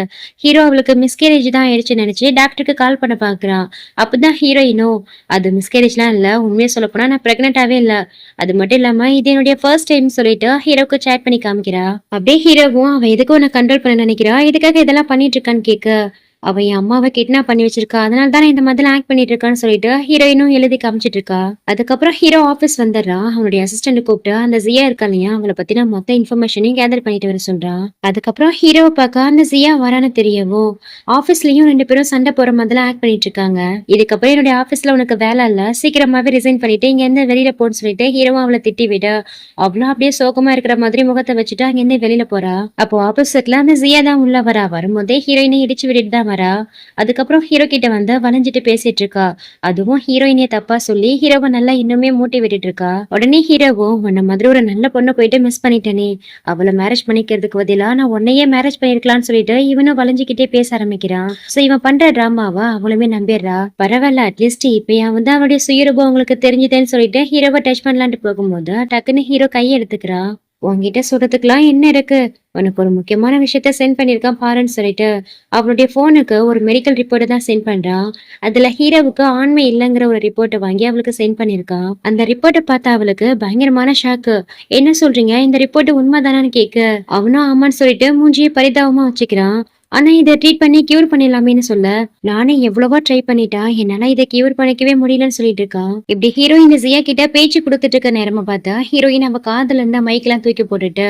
ஹீரோ அவளுக்கு மிஸ்கேரேஜ் தான் ஆயிடுச்சுன்னு நினைச்சு டாக்டருக்கு கால் பண்ண பாக்குறான். அப்பதான் ஹீரோயினும், அது மிஸ்கேரேஜ்லாம் இல்ல, உண்மையை சொல்ல போனா நான் பிரெக்னென்டாவே இல்ல, அது மட்டும் இல்லாம இது என்னுடைய ஃபர்ஸ்ட் டைம் சொல்லிட்டு ஹீரோக்கு சேட் பண்ணி காமிக்கிறா. அப்படியே ஹீரோவும் அவன் எதுக்கு உன்னை கண்ட்ரோல் பண்ண நினைக்கிறா, எதுக்காக இதெல்லாம் பண்ணிட்டு இருக்கான்னு கேட்க, அவ என் அம்மாவை கிட்னாப் பண்ணி வச்சிருக்கா, அதனால தான் இந்த மாதிரி ஆக்ட் பண்ணிட்டு இருக்கான்னு சொல்லிட்டு ஹீரோயினும் எழுதி காமிச்சிட்டு இருக்கா. அதுக்கப்புறம் ஹீரோ ஆபீஸ் வந்துடுறான். அவனுடைய அசிஸ்டன்ட் கூப்பிட்டு அந்த ஜியா இருக்கா இல்லையா, அவளை பத்தின மொத்த இன்ஃபர்மேஷனையும் கேதர் பண்ணிட்டு வர சொல்றான். அதுக்கப்புறம் ஹீரோவை பார்க்க அந்த ஜியா வரான்னு தெரியவும் ஆபீஸ்லயும் 2 பேரும் சண்டை போற மாதிரி ஆக்ட் பண்ணிட்டு இருக்காங்க. இதுக்கப்புறம் என்னுடைய ஆபீஸ்ல உனக்கு வேலை இல்ல, சீக்கிரமாவே ரிசைன் பண்ணிட்டு இங்க இருந்து வெளியில போன்னு சொல்லிட்டு ஹீரோவும் அவளை திட்டி விட அவ்வளவு அப்படியே சோகமா இருக்கிற மாதிரி முகத்தை வச்சுட்டு அங்க இருந்து வெளியில போறா. அப்போ ஆப்போசிட்ல அந்த ஜியா தான் உள்ள வரா. வரும்போதே ஹீரோயினை இடிச்சு விட்டுட்டு தான் வரா. அதுக்கப்புறம் ஹீரோ கிட்ட வந்து வளைஞ்சிட்டு பேசிட்டு இருக்கா. அதுவும் ஹீரோயினிய தப்பா சொல்லி ஹீரோவை நல்லா இன்னுமே மூட்டி விட்டுட்டு இருக்கா. உடனே ஹீரோவும், உன்ன மாதிரி ஒரு நல்ல பொண்ணை போயிட்டு மிஸ் பண்ணிட்டேனே, அவளை மேரேஜ் பண்ணிக்கிறதுக்கு பதிலா நான் உன்னையே மேரேஜ் பண்ணிருக்கலாம்னு சொல்லிட்டு இவனும் வளைஞ்சுக்கிட்டே பேச ஆரம்பிக்கிறான். சோ இவன் பண்ற டிராமாவா அவளுமே நம்பிடுறா. பரவாயில்ல, அட்லீஸ்ட் இப்ப வந்து அவளுடைய சுயரூபம் உங்களுக்கு தெரிஞ்சுதேன்னு சொல்லிட்டு ஹீரோவை டச் பண்ணலான்ட்டு போகும்போது டக்குன்னு ஹீரோ கையை எடுத்துக்கிறா. உன்கிட்ட சொல்றதுக்குலாம் என்ன இருக்கு, உனக்கு ஒரு முக்கியமான விஷயத்த சென்ட் பண்ணிருக்கான் பாருன்னு சொல்லிட்டு அவளுடைய போனுக்கு ஒரு மெடிக்கல் ரிப்போர்ட் தான் சென்ட் பண்றான். அதுல ஹீரோவுக்கு ஆண்மை இல்லைங்கிற ஒரு ரிப்போர்ட்டை வாங்கி அவளுக்கு சென்ட் பண்ணிருக்கான். அந்த ரிப்போர்ட்டை பார்த்தா அவளுக்கு பயங்கரமான ஷாக்கு. என்ன சொல்றீங்க, இந்த ரிப்போர்ட் உண்மைதானான்னு கேட்க அவனும் ஆமான்னு சொல்லிட்டு மூஞ்சியை பரிதாபமா வச்சுக்கிறான். ஆனா இதை ட்ரீட் பண்ணி கியூர் பண்ணிடலாமேன்னு சொல்ல, நானே எவ்வளவோ ட்ரை பண்ணிட்டா, என்னால இதை கியூர் பண்ணிக்கவே முடியலன்னு சொல்லிட்டு இருக்கான். இப்படி ஹீரோயின் ஜியா கிட்ட பேச்சு கொடுத்துட்டு இருக்க நேரமா பார்த்தா ஹீரோயின் அவ காதுல இருந்த மைக்கெல்லாம் தூக்கி போட்டுட்டு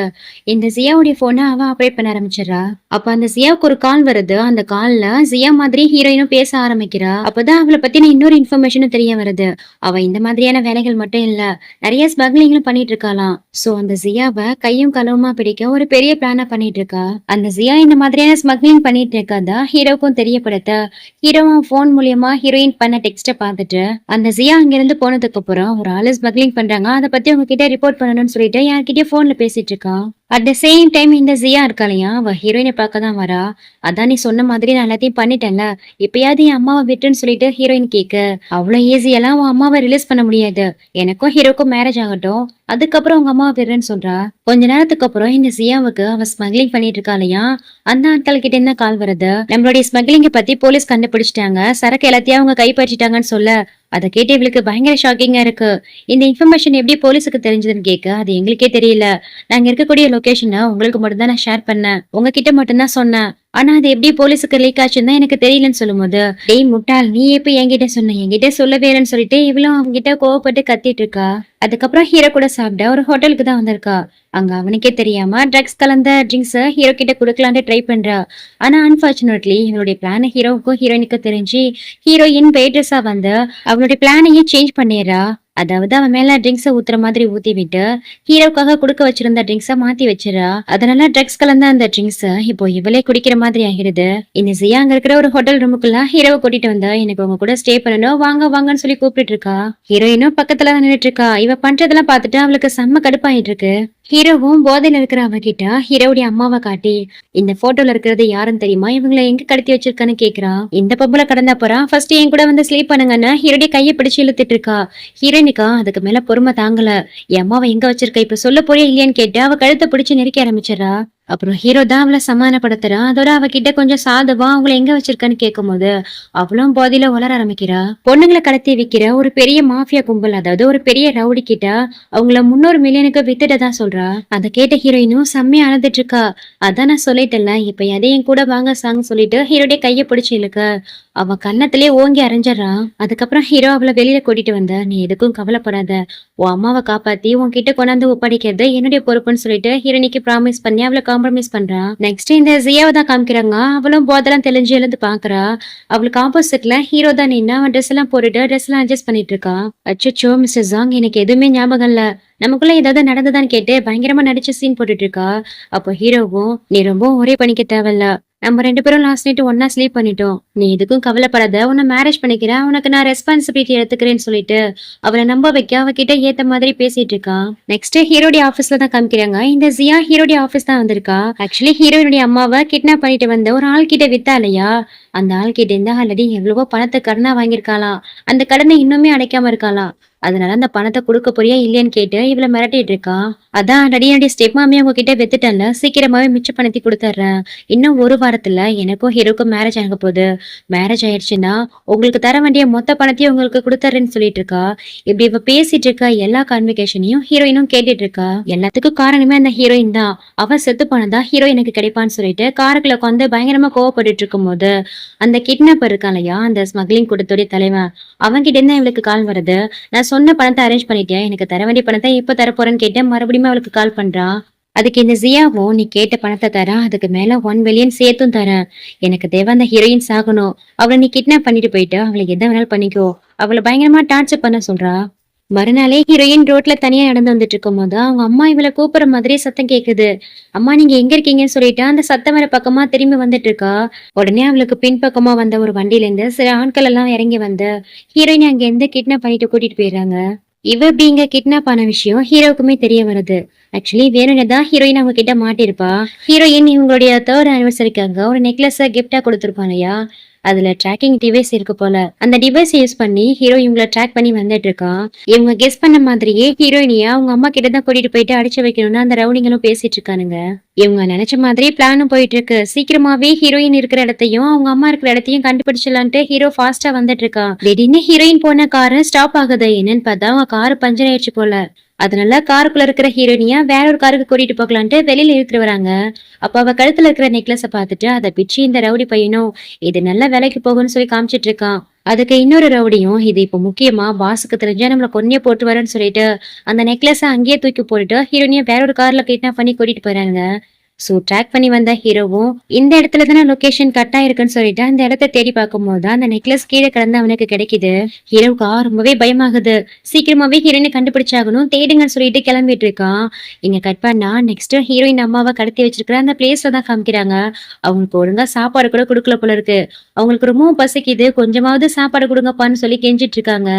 இந்த ஜியாவுடைய போனை அவ ஆப்ரேட் பண்ண ஆரம்பிச்சிடறா. அப்ப அந்த ஜியாவுக்கு ஒரு கால் வருது. அந்த கால்ல ஜியா மாதிரி ஹீரோயினும் பேச ஆரம்பிக்கிறா. அப்பதான் அவளை பத்தின இன்னொரு இன்ஃபர்மேஷனும் தெரிய வருது. அவ இந்த மாதிரியான வேலைகள் மட்டும் இல்ல, நிறைய ஸ்மக்லிங்லும் பண்ணிட்டு இருக்காளாம். சோ அந்த ஜியாவை கையும் களவுமா பிடிக்க ஒரு பெரிய பிளான பண்ணிட்டு இருக்கா. அந்த ஜியா இந்த மாதிரியான ஸ்மக்லிங் பண்ணிட்டு இருக்காதா ஹீரோக்கும் தெரியப்படுத்த ஹீரோவும் போன் மூலியமா ஹீரோயின் பண்ண டெக்ஸ்ட பார்த்துட்டு அந்த ஜியா அங்க இருந்து போனதுக்கு அப்புறம் ஒரு ஆளு ஸ்மக்லிங் பண்றாங்க, அதை பத்தி உங்ககிட்ட ரிப்போர்ட் பண்ணணும்னு சொல்லிட்டு யார்கிட்டயும் போன்ல பேசிட்டு இருக்கா. அட் த சேம் டைம் இந்த ஜியா இருக்கா இல்லையா, அவ ஹீரோயினை பார்க்க தான் வரா. அதான் நீ சொன்ன மாதிரி நான் எல்லாத்தையும் பண்ணிட்டேன்ல, இப்பயாவது என் அம்மாவை விட்டுன்னு சொல்லிட்டு ஹீரோயின் கேட்க, அவ்வளவு ஈஸியெல்லாம் உன் அம்மாவை ரிலீஸ் பண்ண முடியாது, எனக்கும் ஹீரோக்கும் மேரேஜ் ஆகட்டும், அதுக்கப்புறம் உங்க அம்மாவை விடுறேன்னு சொல்றா. கொஞ்ச நேரத்துக்கு அப்புறம் இந்த ஜியாவுக்கு அவ ஸ்மக்லிங் பண்ணிட்டு இருக்கா இல்லையா, அந்த ஆட்கள் கிட்ட என்ன கால் வருது, நம்மளுடைய ஸ்மக்லிங்க பத்தி போலீஸ் கண்டுபிடிச்சிட்டாங்க, சரக்கு எல்லாத்தையும் அவங்க கைப்பற்றிட்டாங்கன்னு சொல்ல, அதை கேட்டு இவளுக்கு பயங்கர ஷாக்கிங்கா இருக்கு. இந்த இன்ஃபர்மேஷன் எப்படி போலீஸுக்கு தெரிஞ்சதுன்னு கேட்க, அது எங்களுக்கே தெரியல, நாங்க இருக்கக்கூடிய லொகேஷனை உங்களுக்கு மட்டும் தான் நான் ஷேர் பண்ணேன், உங்ககிட்ட மட்டும் தான் சொன்னேன், ஆனா அது எப்படி போலீஸுக்கு லீக் ஆச்சுன்னு தான் எனக்கு தெரியலன்னு சொல்லும்போது, டேய் முட்டாள், நீ எப்ப என்கிட்ட சொன்ன, என்கிட்ட சொல்லவே இல்லைன்னு சொல்லிட்டு இவளும் அவங்க கிட்ட கோவப்பட்டு கத்திட்டு இருக்கா. அதுக்கப்புறம் ஹீரோ கூட சாப்பிட ஒரு ஹோட்டலுக்கு தான் வந்திருக்கா. அங்க அவனுக்கே தெரியாம ட்ரக்ஸ் கலந்த ட்ரிங்க்ஸ் ஹீரோ கிட்ட கொடுக்கலான்னு ட்ரை பண்றா. ஆனா அன்பார்ச்சுனேட்லி இவளுடைய பிளான ஹீரோவுக்கும் ஹீரோயினுக்கும் தெரிஞ்சு ஹீரோயின் வெயிட்ரஸா வந்து அவளுடைய பிளானையே சேஞ்ச் பண்ணிடுறா. அதாவது அவன் மேல ட்ரிங்க்ஸ ஊத்துற மாதிரி ஊத்தி விட்டு ஹீரோக்காக குடுக்க வச்சிருந்த ட்ரிங்க்ஸ மாத்தி வச்சிடறா. அதனால ட்ரக்ஸ் கலந்த அந்த ட்ரிங்க்ஸ் இப்போ இவளே குடிக்கிற மாதிரி ஆகிடுது. இந்த ஜியா அங்க இருக்கிற ஒரு ஹோட்டல் ரூமுக்குள்ள ஹீரோவை கூட்டிட்டு வந்தா, எனக்கு உங்க கூட ஸ்டே பண்ணணும், வாங்க வாங்கன்னு சொல்லி கூப்பிட்டு இருக்கா. ஹீரோயினும் பக்கத்துல தான் நின்னுட்டு இருக்கா. இவ பண்றதெல்லாம் பார்த்துட்டு அவளுக்கு செம்ம கடுப்பாயிட்டு இருக்கு. ஹீரோவும் போதையில இருக்கிற அவகிட்ட ஹீரோவுடைய அம்மாவை காட்டி, இந்த போட்டோல இருக்கிறது யாருன்னு தெரியுமா, இவங்களை எங்க கடத்தி வச்சிருக்கான்னு கேக்குறா. இந்த பப்புல கடந்தா போறா, ஃபர்ஸ்ட் என் கூட வந்து ஸ்லீப் பண்ணுங்கன்னு ஹீரோடைய கையை பிடிச்சு இழுத்துட்டு இருக்கா. ஹீரோனிக்கா அதுக்கு மேல பொறுமை தாங்கல. என் அம்மாவை எங்க வச்சிருக்க, இப்ப சொல்ல போறியா இல்லையான்னு கேட்டு அவ கழுத்தை பிடிச்சு நெருக்க ஆரம்பிச்சிடறா. அப்புறம் ஹீரோ தான் அவளை சமாதானப்படுத்துறான். அதோட அவகிட்ட கொஞ்சம் சாதவா அவங்கள எங்க வச்சிருக்கான்னு கேட்கும் போது அவளும் போதையில வளர ஆரம்பிக்கிறா. பொண்ணுங்களை கடத்தி விக்கிற ஒரு பெரிய மாஃபியா கும்பல், அதாவது ஒரு பெரிய ரவுடி கிட்ட அவங்கள 300 மில்லியனுக்கு வித்துட்டதா சொல்றா. அதை கேட்ட ஹீரோயினும் செம்மையா அழுதுட்டு இருக்கா. அதான் நான் சொல்லிட்டேன்ல, இப்ப எதையும் கூட வாங்க சாங் சொல்லிட்டு ஹீரோடைய கையை பிடிச்சு இழுக்க அவ கன்னத்திலே ஓங்கி அரைஞ்சிடறான். அதுக்கப்புறம் ஹீரோ அவளை வெளியில கூட்டிட்டு வந்த, நீ எதுக்கும் கவலைப்படாத, உன் அம்மாவை காப்பாத்தி உன்கிட்ட கொண்டாந்து ஒப்படைக்கிறது என்னுடைய பொறுப்புன்னு சொல்லிட்டு ஹீரோனிக்கு ப்ராமிஸ் பண்ணி அவளை காம்ப்ரமைஸ் பண்றான். நெக்ஸ்ட் இந்த ஜியாவை தான் காமிக்கிறாங்க. அவளும் போதெல்லாம் தெளிஞ்சு எழுந்து பாக்குறா. அவளுக்கு ஆப்போசிட்ல ஹீரோ தான் நின்று அவன் ட்ரெஸ் எல்லாம் போட்டுட்டு ட்ரெஸ் எல்லாம் அட்ஜஸ்ட் பண்ணிட்டு இருக்கா. அச்சோ மிஸ்டர் ஜாங், எனக்கு எதுவுமே ஞாபகம் இல்ல, நமக்குள்ள ஏதாவது நடந்ததான்னு கேட்டு பயங்கரமா நடிச்ச சீன் போட்டுட்டு இருக்கா. அப்போ ஹீரோவும், நீ ரொம்ப ஒரே பண்ணிக்க தேவையில்ல, நம்ம 2 பேரும் லாஸ்ட் நைட் ஒண்ணா ஸ்லீப் பண்ணிட்டோம். நீ எதுக்கும் கவலைப்படாத. உன்னை மேரேஜ் பண்ணிக்கிறேன். உனக்கு நான் ரெஸ்பான்சிபிலிட்டி எடுத்துக்கிறேன்னு சொல்லிட்டு அவளை நம்ப வைக்க அவகிட்ட ஏத்த மாதிரி பேசிட்டு இருக்கான். நெக்ஸ்ட் ஹீரோடைய ஆபீஸ்ல தான் காமிக்கிறாங்க. இந்த ஜியா ஹீரோடைய ஆபீஸ் தான் வந்திருக்கா. ஆக்சுவலி ஹீரோயினுடைய அம்மாவை கிட்னாப் பண்ணிட்டு வந்த ஒரு ஆள் கிட்ட வித்தா இல்லையா, அந்த ஆள் கிட்ட இருந்து ஆல்ரெடி எவ்வளவோ பணத்தை கடனா வாங்கியிருக்காளாம். அந்த கடனை இன்னுமே அடைக்காம இருக்காளாம். அதனால அந்த பணத்தை கொடுக்க போறியா இல்லையான்னு கேட்டு இவளை மிரட்டிட்டு இருக்கா. அதான் ஆல்ரெடி என்னுடைய ஸ்டெப் மாமி அவங்க கிட்ட வித்துட்டேன்ல, சீக்கிரமாவே மிச்ச பணத்தை கொடுத்துட்றேன். இன்னும் ஒரு வாரத்துல எனக்கும் ஹீரோக்கும் மேரேஜ் ஆக போகுது. மேரேஜ் ஆயிடுச்சுன்னா உங்களுக்கு தர வேண்டிய மொத்த பணத்தையும் உங்களுக்கு கொடுத்துறேன்னு சொல்லிட்டு இருக்கா. இப்படி இவ பேசிட்டு இருக்க எல்லா கான்வெகேஷனையும் ஹீரோயினும் கேட்டுட்டு இருக்கா. எல்லாத்துக்கும் காரணமே அந்த ஹீரோயின் தான். அவ செத்து போனதா ஹீரோ எனக்கு கிடைப்பான்னு சொல்லிட்டு காருக்குள்ள உட்காந்து பயங்கரமா கோவப்பட்டு இருக்கும் போது அந்த கிட்னாப்பர் இருக்கான் இல்லையா, அந்த ஸ்மக்லிங் கூட்டத்துடைய தலைவன், அவன்கிட்ட இருந்து இவளுக்கு கால் வருது. நான் சொன்ன பணத்தை அரேஞ்ச் பண்ணிட்டேன், எனக்கு தர வேண்டிய பணத்தை எப்ப தரப்போறேன்னு கேட்டேன். மறுபடியும் அவளுக்கு கால் பண்றான். அதுக்கு இந்த ஜியாவும் நீ கேட்ட பணத்தை தரேன், அதுக்கு மேல 1 மில்லியன் சேர்த்தும் தரேன். எனக்கு தேவை அந்த ஹீரோயின் சாகணும். அவளை நீ கிட்னாப் பண்ணிட்டு போயிட்டு அவளை எதை வேணாலும் பண்ணிக்கோ. அவளை பயங்கரமா டார்ச்சர் பண்ண சொல்றா. மறுநாளே ஹீரோயின் ரோட்ல தனியா நடந்து வந்துட்டு இருக்கும் போது அவங்க அம்மா இவளை கூப்பிடுற மாதிரி சத்தம் கேக்குது. அம்மா நீங்க எங்க இருக்கீங்கன்னு சொல்லிட்டு அந்த சத்தம் வர பக்கமா திரும்பி வந்துட்டு இருக்கா. உடனே அவளுக்கு பின்பக்கமா வந்த ஒரு வண்டியில இருந்து சில ஆட்கள் எல்லாம் இறங்கி வந்து ஹீரோயின் அங்க இருந்து கிட்னாப் பண்ணிட்டு கூட்டிட்டு போயிடுறாங்க. இவ இப்படி இங்க கிட்னாப் ஆன விஷயம் ஹீரோக்குமே தெரிய வருது. ஆக்சுவலி வேணும்னு தான் ஹீரோயின் அவங்க கிட்ட மாட்டிருப்பா. ஹீரோயின் இவங்களுடைய 3rd ஆனிவர்சரிக்காக ஒரு நெக்லஸ கிஃப்டா கொடுத்துருப்பான் இல்லையா, அதுல ட்ராக்கிங் டிவைஸ் இருக்கு போல. அந்த டிவைஸ் யூஸ் பண்ணி ஹீரோ இவங்களை ட்ராக் பண்ணி வந்துட்டு இருக்கான். இவங்க கெஸ் பண்ண மாதிரியே ஹீரோயினியா அவங்க அம்மா கிட்ட தான் கூட்டிட்டு போயிட்டு அடிச்சு வைக்கணும்னு அந்த ரவுடிங்களும் பேசிட்டு இருக்கானுங்க. இவங்க நினைச்ச மாதிரி பிளானும் போயிட்டு இருக்கு. சீக்கிரமாவே ஹீரோயின் இருக்கிற இடத்தையும் அவங்க அம்மா இருக்கிற இடத்தையும் கண்டுபிடிச்சலான்ட்டு ஹீரோ ஃபாஸ்டா வந்துட்டு இருக்கான். திடீர்னு ஹீரோயின் போன காரு ஸ்டாப் ஆகுது. என்னன்னு பார்த்தா அவங்க காரு பஞ்சர் ஆயிடுச்சு போல. அதனால காருக்குள்ள இருக்கிற ஹீரோயினியா வேற ஒரு காருக்கு கூட்டிட்டு போகலான்ட்டு வெளியில இழுத்துட்டு வராங்க. அப்ப அவ கழுத்துல இருக்கிற நெக்லஸ பாத்துட்டு அதை பிச்சு இந்த ரவுடி பையனும் இது நல்ல வேலைக்கு போகும்னு சொல்லி காமிச்சிட்டு இருக்கான். அதுக்கு இன்னொரு ரவுடியும் இது இப்ப முக்கியமா பாஸுக்கு தெரிஞ்சா நம்மள கொன்னே போட்டு வரேன்னு சொல்லிட்டு அந்த நெக்லஸ அங்கேயே தூக்கி போட்டுட்டு ஹீரோயினியா வேற ஒரு கார்ல கிட்னாப் பண்ணி கூட்டிட்டு போறாங்க. சோ ட்ராக் பண்ணி வந்த ஹீரோவும் இந்த இடத்துல தானே லொகேஷன் கட் ஆயிருக்குன்னு சொல்லிட்டு அந்த இடத்த தேடி பார்க்கும்போது அந்த நெக்லஸ் கீழே கிடந்து அவனுக்கு கிடைக்குது. ஹீரோவுக்கு ரொம்பவே பயமாகுது. சீக்கிரமாவே ஹீரோயினை கண்டுபிடிச்சாகணும், தேடுங்கன்னு சொல்லிட்டு கிளம்பிட்டு இருக்கான். இங்க கட் பண்ணா நெக்ஸ்ட் ஹீரோயின் அம்மாவை கடத்தி வச்சிருக்கிற அந்த பிளேஸ்ல தான் காமிக்கிறாங்க. அவங்களுக்கு ஒழுங்கா சாப்பாடு கூட கொடுக்கல போல இருக்கு. அவங்களுக்கு ரொம்பவும் பசிக்குது, கொஞ்சமாவது சாப்பாடு கொடுங்கப்பான்னு சொல்லி கெஞ்சிட்டு இருக்காங்க.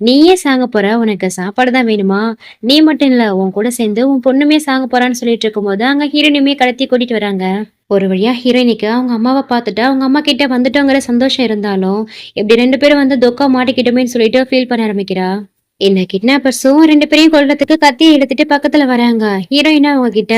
நீயே சாங்க போற, உனக்கு சாப்பாடு தான் வேணுமா? நீ மட்டும் இல்ல உன் கூட சேர்ந்து உன் பொண்ணுமே சாங்க போறான்னு சொல்லிட்டு இருக்கும் போது அங்க ஹீரோயினுமே கடத்தி கூட்டிட்டு வராங்க. ஒரு வழியா ஹீரோயினுக்கு அவங்க அம்மாவை பார்த்துட்டு அவங்க அம்மா கிட்ட வந்துட்டோங்கிற சந்தோஷம் இருந்தாலும் இப்படி 2 பேரும் வந்து தொக்கா மாட்டிக்கிட்டோமேன்னு சொல்லிட்டு ஃபீல் பண்ண ஆரம்பிக்கிறா. இந்த கிட்னாப்பர்ஸும் 2 பேரையும் கொல்றதுக்கு கத்தியை எடுத்துட்டு பக்கத்துல வராங்க. ஹீரோயினா அவங்க கிட்ட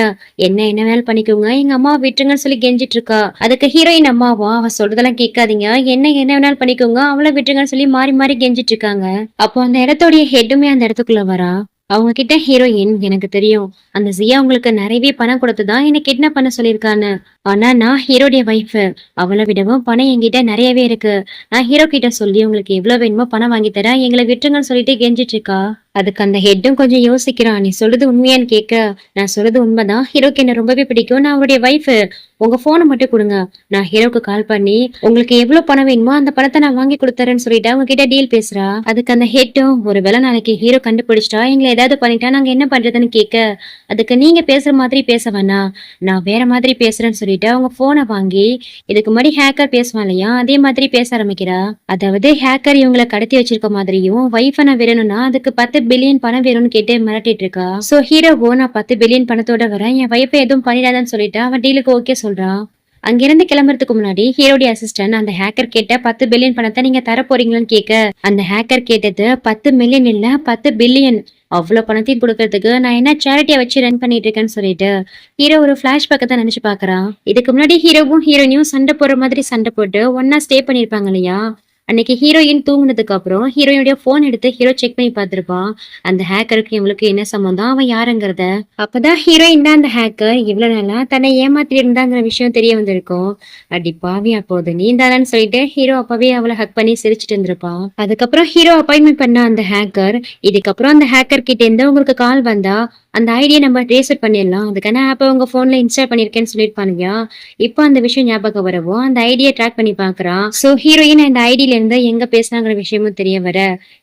என்ன வேலை பண்ணிக்கோங்க, எங்க அம்மாவை விட்டுருங்கன்னு சொல்லி கெஞ்சிட்டு இருக்கா. அதுக்கு ஹீரோயின் அம்மாவும் அவ சொல்றதெல்லாம் கேட்காதீங்க, என்ன வேணாலும் பண்ணிக்கோங்க, அவளை விட்டுருங்கன்னு சொல்லி மாறி மாறி கெஞ்சிட்டு இருக்காங்க. அப்போ அந்த இடத்தோடைய ஹெட்டுமே அந்த இடத்துக்குள்ள வரா. அவங்க கிட்ட ஹீரோயின் எனக்கு தெரியும் அந்த ஜியா உங்களுக்கு நிறையவே பணம் கொடுத்துதான் என்ன கிட்னாப் பண்ண சொல்லியிருக்கான்னு. ஆனா நான் ஹீரோடைய வைஃப், அவளை விடவும் பணம் என்கிட்ட நிறையவே இருக்கு. நான் ஹீரோ கிட்ட சொல்லி உங்களுக்கு எவ்வளவு வேணுமோ பணம் வாங்கி தரேன், எங்களை விட்டுருங்கன்னு சொல்லிட்டு கெஞ்சிட்டு இருக்கா. அதுக்கு அந்த ஹெட்டும் கொஞ்சம் யோசிக்கிறான். நீ சொல்றது உண்மையான்னு கேட்க, நான் சொல்றது உண்மைதான், ஹீரோக்கு என்ன ரொம்பவே பிடிக்கும், நான் அவருடைய வைஃப், உங்க போனை மட்டும் கொடுங்க, நான் ஹீரோக்கு கால் பண்ணி உங்களுக்கு எவ்வளவு பணம் வேணுமோ அந்த பணத்தை நான் வாங்கி கொடுத்துறேன்னு சொல்லிட்டு அவங்க கிட்ட டீல் பேசுறா. அதுக்கு அந்த ஹெட்டும் ஒருவேளை நாளைக்கு ஹீரோ கண்டுபிடிச்சிட்டா எங்களை ஏதாவது பண்ணிட்டா நாங்க என்ன பண்றதுன்னு கேட்க, அதுக்கு நீங்க பேசுற மாதிரி பேச வேணாம், நான் வேற மாதிரி பேசுறேன்னு சொல்லிட்டு அவங்க போனை வாங்கி இதுக்கு முன்னாடி ஹேக்கர் பேசுவான் இல்லையா அதே மாதிரி பேச ஆரம்பிக்கிறா. அதாவது ஹேக்கர் இவங்களை கடத்தி வச்சிருக்க மாதிரியும் வைஃபை நான் வேணும்னா அதுக்கு 10 பில்லியன் பணம் வேணும்னு கேட்டு மிரட்டிட்டு இருக்கா. சோ ஹீரோவோ நான் 10 பில்லியன் பணத்தோட வரேன், என் வைஃபை எதுவும் பண்ணிடாதான்னு சொல்லிட்டு அவன் டீலுக்கு ஓகே சொல்றான். அங்கிருந்து கிளம்புறதுக்கு முன்னாடி ஹீரோடைய அசிஸ்டன்ட் அந்த ஹேக்கர் கேட்ட 10 பில்லியன் பணத்தை நீங்க தர போறீங்களான்னு கேட்க, அந்த ஹேக்கர் கேட்டது 10 மில்லியன் இல்ல 10 பில்லியன், அவ்வளவு பணத்தையும் கொடுக்கறதுக்கு நான் என்ன சேரிட்டியா வச்சு ரன் பண்ணிட்டு இருக்கேன்னு சொல்லிட்டு ஹீரோ ஒரு பிளாஷ்பேக்கை தான் நினைச்சு பாக்குறான். இதுக்கு முன்னாடி ஹீரோவும் ஹீரோயினியும் சண்டை போடுற மாதிரி சண்டை போட்டு ஒன்னா ஸ்டே பண்ணிருப்பாங்க இல்லையா. அன்னைக்கு ஹீரோயின் தூங்குனதுக்கு அப்புறம் ஹீரோயினுடைய போன் எடுத்து ஹீரோ செக் பண்ணி பார்த்திருப்பான். அந்த ஹேக்கருக்கு இவளுக்கு என்ன சம்பந்தம், அவன் யாருங்கிறத. அப்பதான் ஹீரோயின் தான் அந்த ஹேக்கர் இவ்வளவு நாளா தன்னை ஏமாத்தி இருந்தாங்கிற விஷயம் தெரிய வந்திருக்கும். அடி பாவி, அப்போது நீ தானு சொல்லிட்டு ஹீரோ அப்பவே அவளை ஹக் பண்ணி சிரிச்சுட்டு இருந்திருப்பான். அதுக்கப்புறம் ஹீரோ அப்பாயின்மெண்ட் பண்ண அந்த ஹேக்கர், இதுக்கப்புறம் அந்த ஹேக்கர் கிட்ட இருந்து உங்களுக்கு கால் வந்தா அந்த ஐடியா நம்ம ரீசெட் பண்ணிடலாம். அதுக்கான ஆப்ப உங்க போன்ல இன்ஸ்டால் பண்ணிருக்கேன்னு சொல்லியிருப்பானுங்க. இப்போ அந்த விஷயம் ஞாபகம் வரவும் அந்த ஐடியா ட்ராக் பண்ணி பாக்குறான். சோ ஹீரோயின் அந்த ஐடியில இருந்து எங்க பேசினாங்கிற விஷயமும் தெரிய வர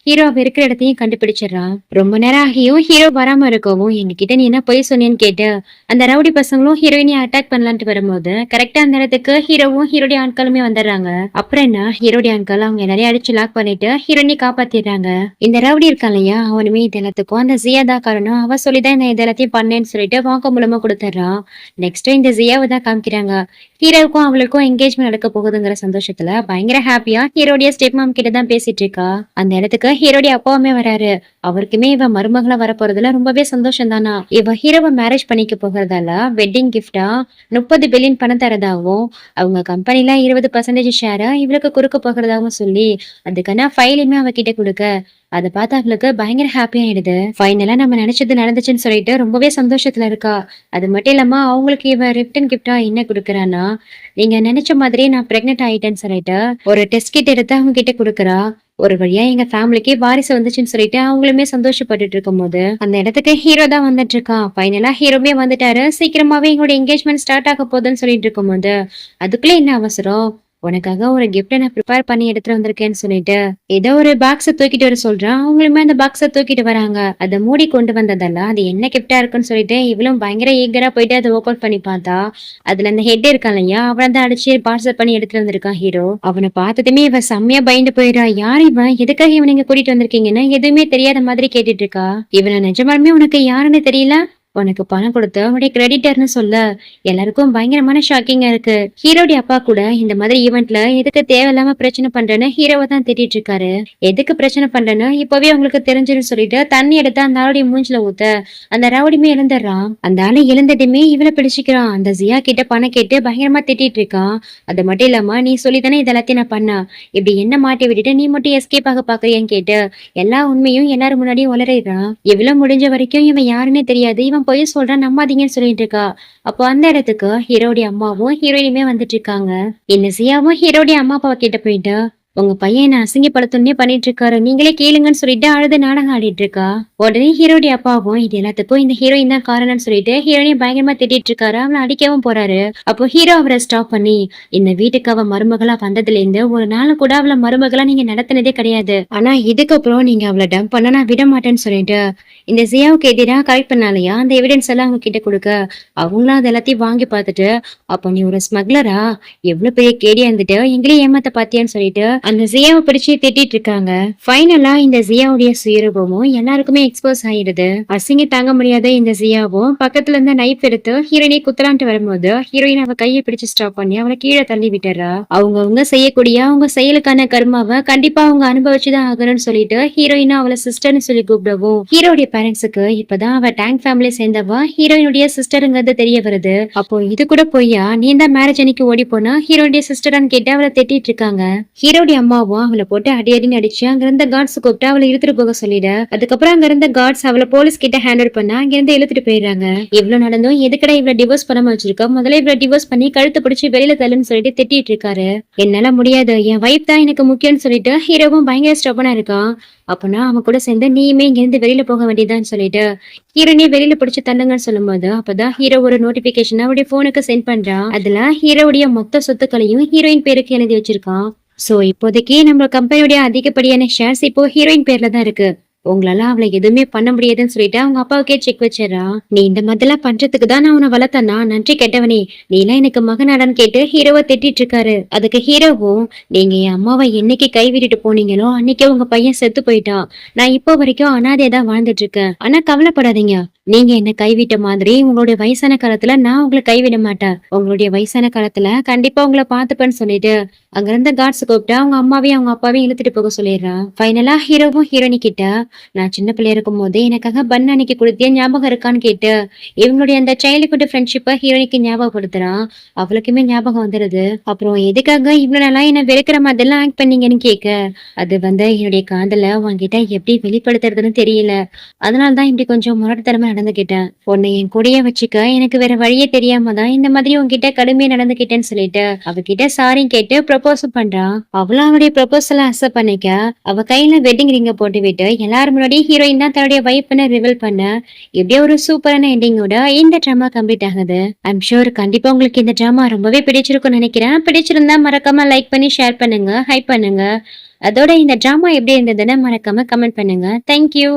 ஹீரோ அவ இருக்கிற இடத்தையும் கண்டுபிடிச்சிடறான். ரொம்ப நேரம் ஆகியும் ஹீரோ வராம இருக்கவும் எங்க கிட்ட நீ என்ன பொய் சொன்னேன்னு கேட்டு அந்த ரவுடி பசங்களும் ஹீரோயினை அட்டாக் பண்ணலான்ட்டு வரும்போது கரெக்டா அந்த இடத்துக்கு ஹீரோவும் ஹீரோடைய ஆட்களுமே வந்துடுறாங்க. அப்புறம் என்ன ஹீரோடைய ஆட்கள் அவங்க எல்லாரையும் அடிச்சு லாக் பண்ணிட்டு ஹீரோயினை காப்பாத்திடுறாங்க. இந்த ரவுடி இருக்கான் இல்லையா அவனுமே இது எல்லாத்துக்கும் அந்த ஜியா தான் காரணம், அவ சொல்லிதான் நான் இது எல்லாத்தையும் பண்ணேன்னு சொல்லிட்டு வாக்குமூலமா கொடுத்துட்றான். நெக்ஸ்ட் இந்த ஜியாவை தான் காமிக்கிறாங்க. ஹீரோவுக்கும் அவளுக்கும் என்கேஜ்மெண்ட் நடக்க போகுதுங்கிற சந்தோஷத்துல பயங்கர ஹாப்பியா ஹீரோடைய ஸ்டெப் மாம் கிட்ட தான் பேசிட்டு இருக்கா. அந்த இடத்துக்கு ஹீரோடைய அப்பாவுமே வராரு. அவருக்குமே இவ மருமகளா வர போறதுல ரொம்பவே சந்தோஷம் தானா. இவ ஹீரோவை மேரேஜ் பண்ணிக்க போகிறதால வெட்டிங் கிஃப்டா 30 பில்லியன் பணம் தரதாகவும் அவங்க கம்பெனில 20% ஷேரை இவளுக்கு கொடுக்க போகிறதாகவும் சொல்லி அதுக்கான ஃபைலுமே அவகிட்ட கொடுக்க அதை பார்த்து அவளுக்கு பயங்கர ஹாப்பி ஆயிடுது. ஃபைனலா நம்ம நினைச்சது நடந்துச்சுன்னு சொல்லிட்டு ரொம்பவே சந்தோஷத்துல இருக்கா. அது மட்டும் இல்லாம அவங்களுக்கு இவன் ரிட்டன் கிஃப்டா என்ன கொடுக்கறான்னா, நீங்க நினைச்ச மாதிரியே நான் பிரெக்னென்ட் ஆயிட்டேன்னு சொல்லிட்டு ஒரு டெஸ்ட் கிட் எடுத்து அவங்க கிட்ட கொடுக்கறா. ஒரு வழியா எங்க ஃபேமிலிக்கு வாரிசு வந்துச்சுன்னு சொல்லிட்டு அவங்களுமே சந்தோஷப்பட்டுட்டு இருக்கும் போது அந்த இடத்துக்கு ஹீரோ தான் வந்துட்டு இருக்கான். ஃபைனலா ஹீரோமே வந்துட்டாரு. சீக்கிரமாவே எங்களோட என்கேஜ்மெண்ட் ஸ்டார்ட் ஆக போகுதுன்னு சொல்லிட்டு இருக்கும் போது அதுக்குள்ள என்ன அவசரம், உனக்காக ஒரு கிஃப்ட நான் ப்ரிப்பேர் பண்ணி எடுத்துட்டு வந்திருக்கேன்னு சொல்லிட்டு ஏதோ ஒரு பாக்ஸ தூக்கிட்டு வர சொல்றான். அவங்களுமே அந்த பாக்ஸ தூக்கிட்டு வராங்க. அதை மூடி கொண்டு வந்ததல்ல அது என்ன கிஃப்டா இருக்குன்னு சொல்லிட்டு இவளும் பயங்கர ஈகரா போயிட்டு அதை ஓபன் பண்ணி பார்த்தா அதுல அந்த ஹெட் இருக்கான் இல்லையா அவன் தான் அடிச்சு பார்சல் பண்ணி எடுத்துட்டு வந்திருக்கான் ஹீரோ. அவனை பார்த்ததுமே இவன் செம்மையா பயந்து போயிடா. யார் இவன், எதுக்காக இவன் நீங்க கூட்டிட்டு வந்திருக்கீங்கன்னு எதுவுமே தெரியாத மாதிரி கேட்டுட்டு இருக்கா. இவனை நிஜமாலுமே உனக்கு யாருன்னு தெரியல, உனக்கு பணம் கொடுத்து அவனுடைய கிரெடிட்டர்னு சொல்ல எல்லாருக்கும் பயங்கரமான ஷாக்கிங்கா இருக்கு. ஹீரோடைய அப்பா கூட இந்த மாதிரி ஈவெண்ட்ல எதுக்கு தேவையில்லாம பிரச்சனை பண்றேன்னு ஹீரோவை தான் திட்டிட்டு இருக்காரு. எதுக்கு பிரச்சனை பண்றேன்னு இப்பவே உங்களுக்கு தெரிஞ்சுன்னு சொல்லிட்டு தண்ணி எடுத்து அந்த ஆளுடைய மூஞ்சில ஊத்த அந்த ரவுடியுமே எழுந்துடுறான். அந்த ஆளு எழுந்ததுமே இவளை பிடிச்சிக்கிறான். அந்த ஜியா கிட்ட பணம் கேட்டு பயங்கரமா திட்டிட்டு இருக்கான். அது மட்டும் இல்லாம நீ சொல்லித்தானே இதெல்லாத்தையும் நான் பண்ணா, இப்படி என்ன மாட்டி விட்டுட்டு நீ மட்டும் எஸ்கேப் ஆக பாக்குறியான்னு கேட்டு எல்லா உண்மையும் எல்லாரும் முன்னாடியும் உளறிடுறான். எவ்வளவு முடிஞ்ச வரைக்கும் இவன் யாருன்னே தெரியாது, இவன் பொய் சொல்றான் நம்பாதீங்கன்னு சொல்லிட்டு இருக்கா. அப்போ அந்த இடத்துக்கு ஹீரோடைய அம்மாவும் ஹீரோயினுமே வந்துட்டு இருக்காங்க. இந்த சியாவும் ஹீரோடைய அம்மா அப்பாவை கிட்ட போயிட்டு உங்க பையன் என்ன அசிங்கப்படுத்தணும்னே பண்ணிட்டு இருக்காரு, நீங்களே கேளுங்கன்னு சொல்லிட்டு அழுது நாடகம் ஆடிட்டு இருக்கா. உடனே ஹீரோடைய அப்பாவும் இது எல்லாத்துக்கும் இந்த ஹீரோயின் தான் காரணம்னு சொல்லிட்டு ஹீரோயினை பயங்கரமா திட்டிட்டு இருக்காரு. அவளை அடிக்கவும் போறாரு. அப்போ ஹீரோ அவரை ஸ்டாப் பண்ணி இந்த வீட்டுக்கு அவ மருமகளா வந்ததுல இருந்து ஒரு நாள் கூட அவளை மருமகளா நீங்க நடத்தினதே கிடையாது, ஆனா இதுக்கப்புறம் நீங்க அவளை டம்ப் பண்ண நான் விட மாட்டேன்னு சொல்லிட்டு இந்த ஜியாவுக்கு எதிராக கரெக்ட் பண்ணாலையா அந்த எவிடன்ஸ் எல்லாம் அவங்க கிட்ட கொடுக்க அவங்களும் அது எல்லாத்தையும் வாங்கி பார்த்துட்டு அப்போ நீ ஒரு ஸ்மக்லரா, எவ்வளவு பெரிய கேடியா இருந்துட்டு எங்களையும் ஏமாத்த பாத்தியான்னு சொல்லிட்டு அந்த ஜியாவை பிடிச்சு திட்டிட்டு இருக்காங்க. ஃபைனலா இந்த ஜியாவுடைய சுயரூபமும் எல்லாருக்குமே எக்ஸ்போஸ் ஆயிடுது. அசிங்க தாங்க முடியாத இந்த ஜியாவும் பக்கத்துல இருந்த நைஃப் எடுத்து ஹீரோயினை குத்தலான்ட்டு வரும்போது ஹீரோயின் அவ கையை பிடிச்சு ஸ்டாப் பண்ணி அவளை கீழே தள்ளி விட்டுறா. அவங்க செய்யக்கூடிய அவங்க செயலுக்கான கர்மாவை கண்டிப்பா அவங்க அனுபவிச்சுதான் ஆகணும்னு சொல்லிட்டு ஹீரோயினா அவளை சிஸ்டர்னு சொல்லி கூப்பிடவும் ஹீரோடைய பேரண்ட்ஸுக்கு இப்பதான் அவ டேங்க் ஃபேமிலி சேர்ந்தவா ஹீரோயினுடைய சிஸ்டருங்கிறது தெரிய வருது. அப்போ இது கூட பொய்யா, நீ தான் மேரேஜ் அன்னைக்கு ஓடி போனா ஹீரோடைய சிஸ்டரான்னு கேட்டு அவளை திட்டிட்டு இருக்காங்க. ஹீரோடைய அம்மாவும் அவளை போட்டு அடி அடின்னு அடிச்சு அங்க இருந்த கார்ட்ஸ் கூப்பிட்டு அவளை இழுத்துட்டு போக சொல்லிட அதுக்கப்புறம் அங்க இருந்த கார்ட்ஸ் அவளை போலீஸ் கிட்ட ஹேண்டில் பண்ண அங்க இருந்து இழுத்துட்டு போயிடுறாங்க. இவ்வளவு நடந்தும் எதுக்கடா இவ்வளவு டிவோர்ஸ் பண்ணாம வச்சிருக்கா, முதல்ல இவ்வளவு டிவோர்ஸ் பண்ணி கழுத்து பிடிச்சி வெளியில தள்ளுன்னு சொல்லிட்டு திட்டிட்டு இருக்காரு. என்னால முடியாது, என் வைஃப் தான் எனக்கு முக்கியம்னு சொல்லிட்டு ஹீரோவும் பயங்கர ஸ்டப்பனா இருக்கான். அப்பனா அவன் கூட சேர்ந்து நீயுமே இங்க இருந்து வெளியில போக வேண்டியதான்னு சொல்லிட்டு ஹீரோனே வெளியில பிடிச்சு தள்ளுங்கன்னு சொல்லும் போது அப்பதான் ஹீரோ ஒரு நோட்டிபிகேஷன் அவருடைய போனுக்கு சென்ட் பண்றான். அதுல ஹீரோடைய மொத்த சொத்துக்களையும் ஹீரோயின் பேருக்கு எழுதி வச்சிருக்கான். சோ இப்போதைக்கு நம்ம கம்பெனியோட அதிகப்படியான ஷேர்ஸ் இப்போ ஹீரோயின் பேர்ல தான் இருக்கு. உங்களால அவளை எதுவுமே பண்ண முடியாதுன்னு சொல்லிட்டு அவங்க அப்பாவுக்கே செக் வச்சிடறா. நீ இந்த மாதிரிலாம் பண்றதுக்கு தான் நான் உன்னை வளர்த்தனா, நன்றி கெட்டவனே, நீ எல்லாம் எனக்கு மகனாடான்னு கேட்டு ஹீரோவை திட்டிட்டு இருக்காரு. அதுக்கு ஹீரோவும் நீங்க என் அம்மாவை என்னைக்கு கைவிட்டுட்டு போனீங்களோ அன்னைக்கே உங்க பையன் செத்து போயிட்டான், நான் இப்போ வரைக்கும் அனாதையா தான் வாழ்ந்துட்டு இருக்கேன், ஆனா கவலைப்படாதீங்க, நீங்க என்ன கைவிட்ட மாதிரி உங்களுடைய வயசான காலத்துல நான் உங்களை கைவிட மாட்டேன், உங்களுடைய வயசான காலத்துல கண்டிப்பா உங்களை பாத்துப்பேன்னு சொல்லிட்டு அங்க இருந்த கார்ட்ஸ் கூப்பிட்டு அவங்க அம்மாவையும் அவங்க அப்பாவையும் இழுத்துட்டு போக சொல்லிடுறான். ஃபைனலா ஹீரோவும் ஹீரோனி கிட்ட நான் சின்ன பிள்ளையா இருக்கும் போது எனக்காக பன் அன்னைக்கு கொடுத்திய ஞாபகம் இருக்கான்னு கேட்டு இவங்களுடைய அந்த சைல்ட்ஹுட் ஃப்ரெண்ட்ஷிப்பை ஹீரோனிக்கு ஞாபகப்படுத்துறான். அவளுக்குமே ஞாபகம் வந்துருது. அப்புறம் எதுக்காக இவ்வளவு நாளா என்ன வெறுக்கிற மாதிரிலாம் ஆக்ட் பண்ணீங்கன்னு கேட்க அது என்னுடைய காதல உங்ககிட்ட எப்படி வெளிப்படுத்துறதுன்னு தெரியல, அதனாலதான் இப்படி கொஞ்சம் முரட்டுத்தனமா நடந்துகிட்டேன். உன்னை என் கூடயே வச்சுக்க எனக்கு வேற வழியே தெரியாம தான் இந்த மாதிரி உன்கிட்ட கடுமையா நடந்துகிட்டேன்னு சொல்லிட்டு அவகிட்ட சாரி கேட்டு ப்ரப்போஸ் பண்றான். அவளும் அவனுடைய ப்ரப்போசல அக்செப்ட் பண்ணிக்க அவ கையில வெட்டிங் ரிங்க போட்டு விட்டு எல்லாரும் முன்னாடி ஹீரோயின் தான் தன்னுடைய வைஃப்னு ரிவீல் பண்ண இப்படியே ஒரு சூப்பரான எண்டிங்கோட இந்த ட்ராமா கம்ப்ளீட் ஆகுது. ஐம் ஷூர் கண்டிப்பா உங்களுக்கு இந்த ட்ராமா ரொம்பவே பிடிச்சிருக்கும்னு நினைக்கிறேன். பிடிச்சிருந்தா மறக்காம லைக் பண்ணி ஷேர் பண்ணுங்க, ஹைப் பண்ணுங்க. அதோட இந்த ட்ராமா எப்படி இருந்ததுன்னு மறக்காம கமெண்ட் பண்ணுங்க. தேங்க்யூ.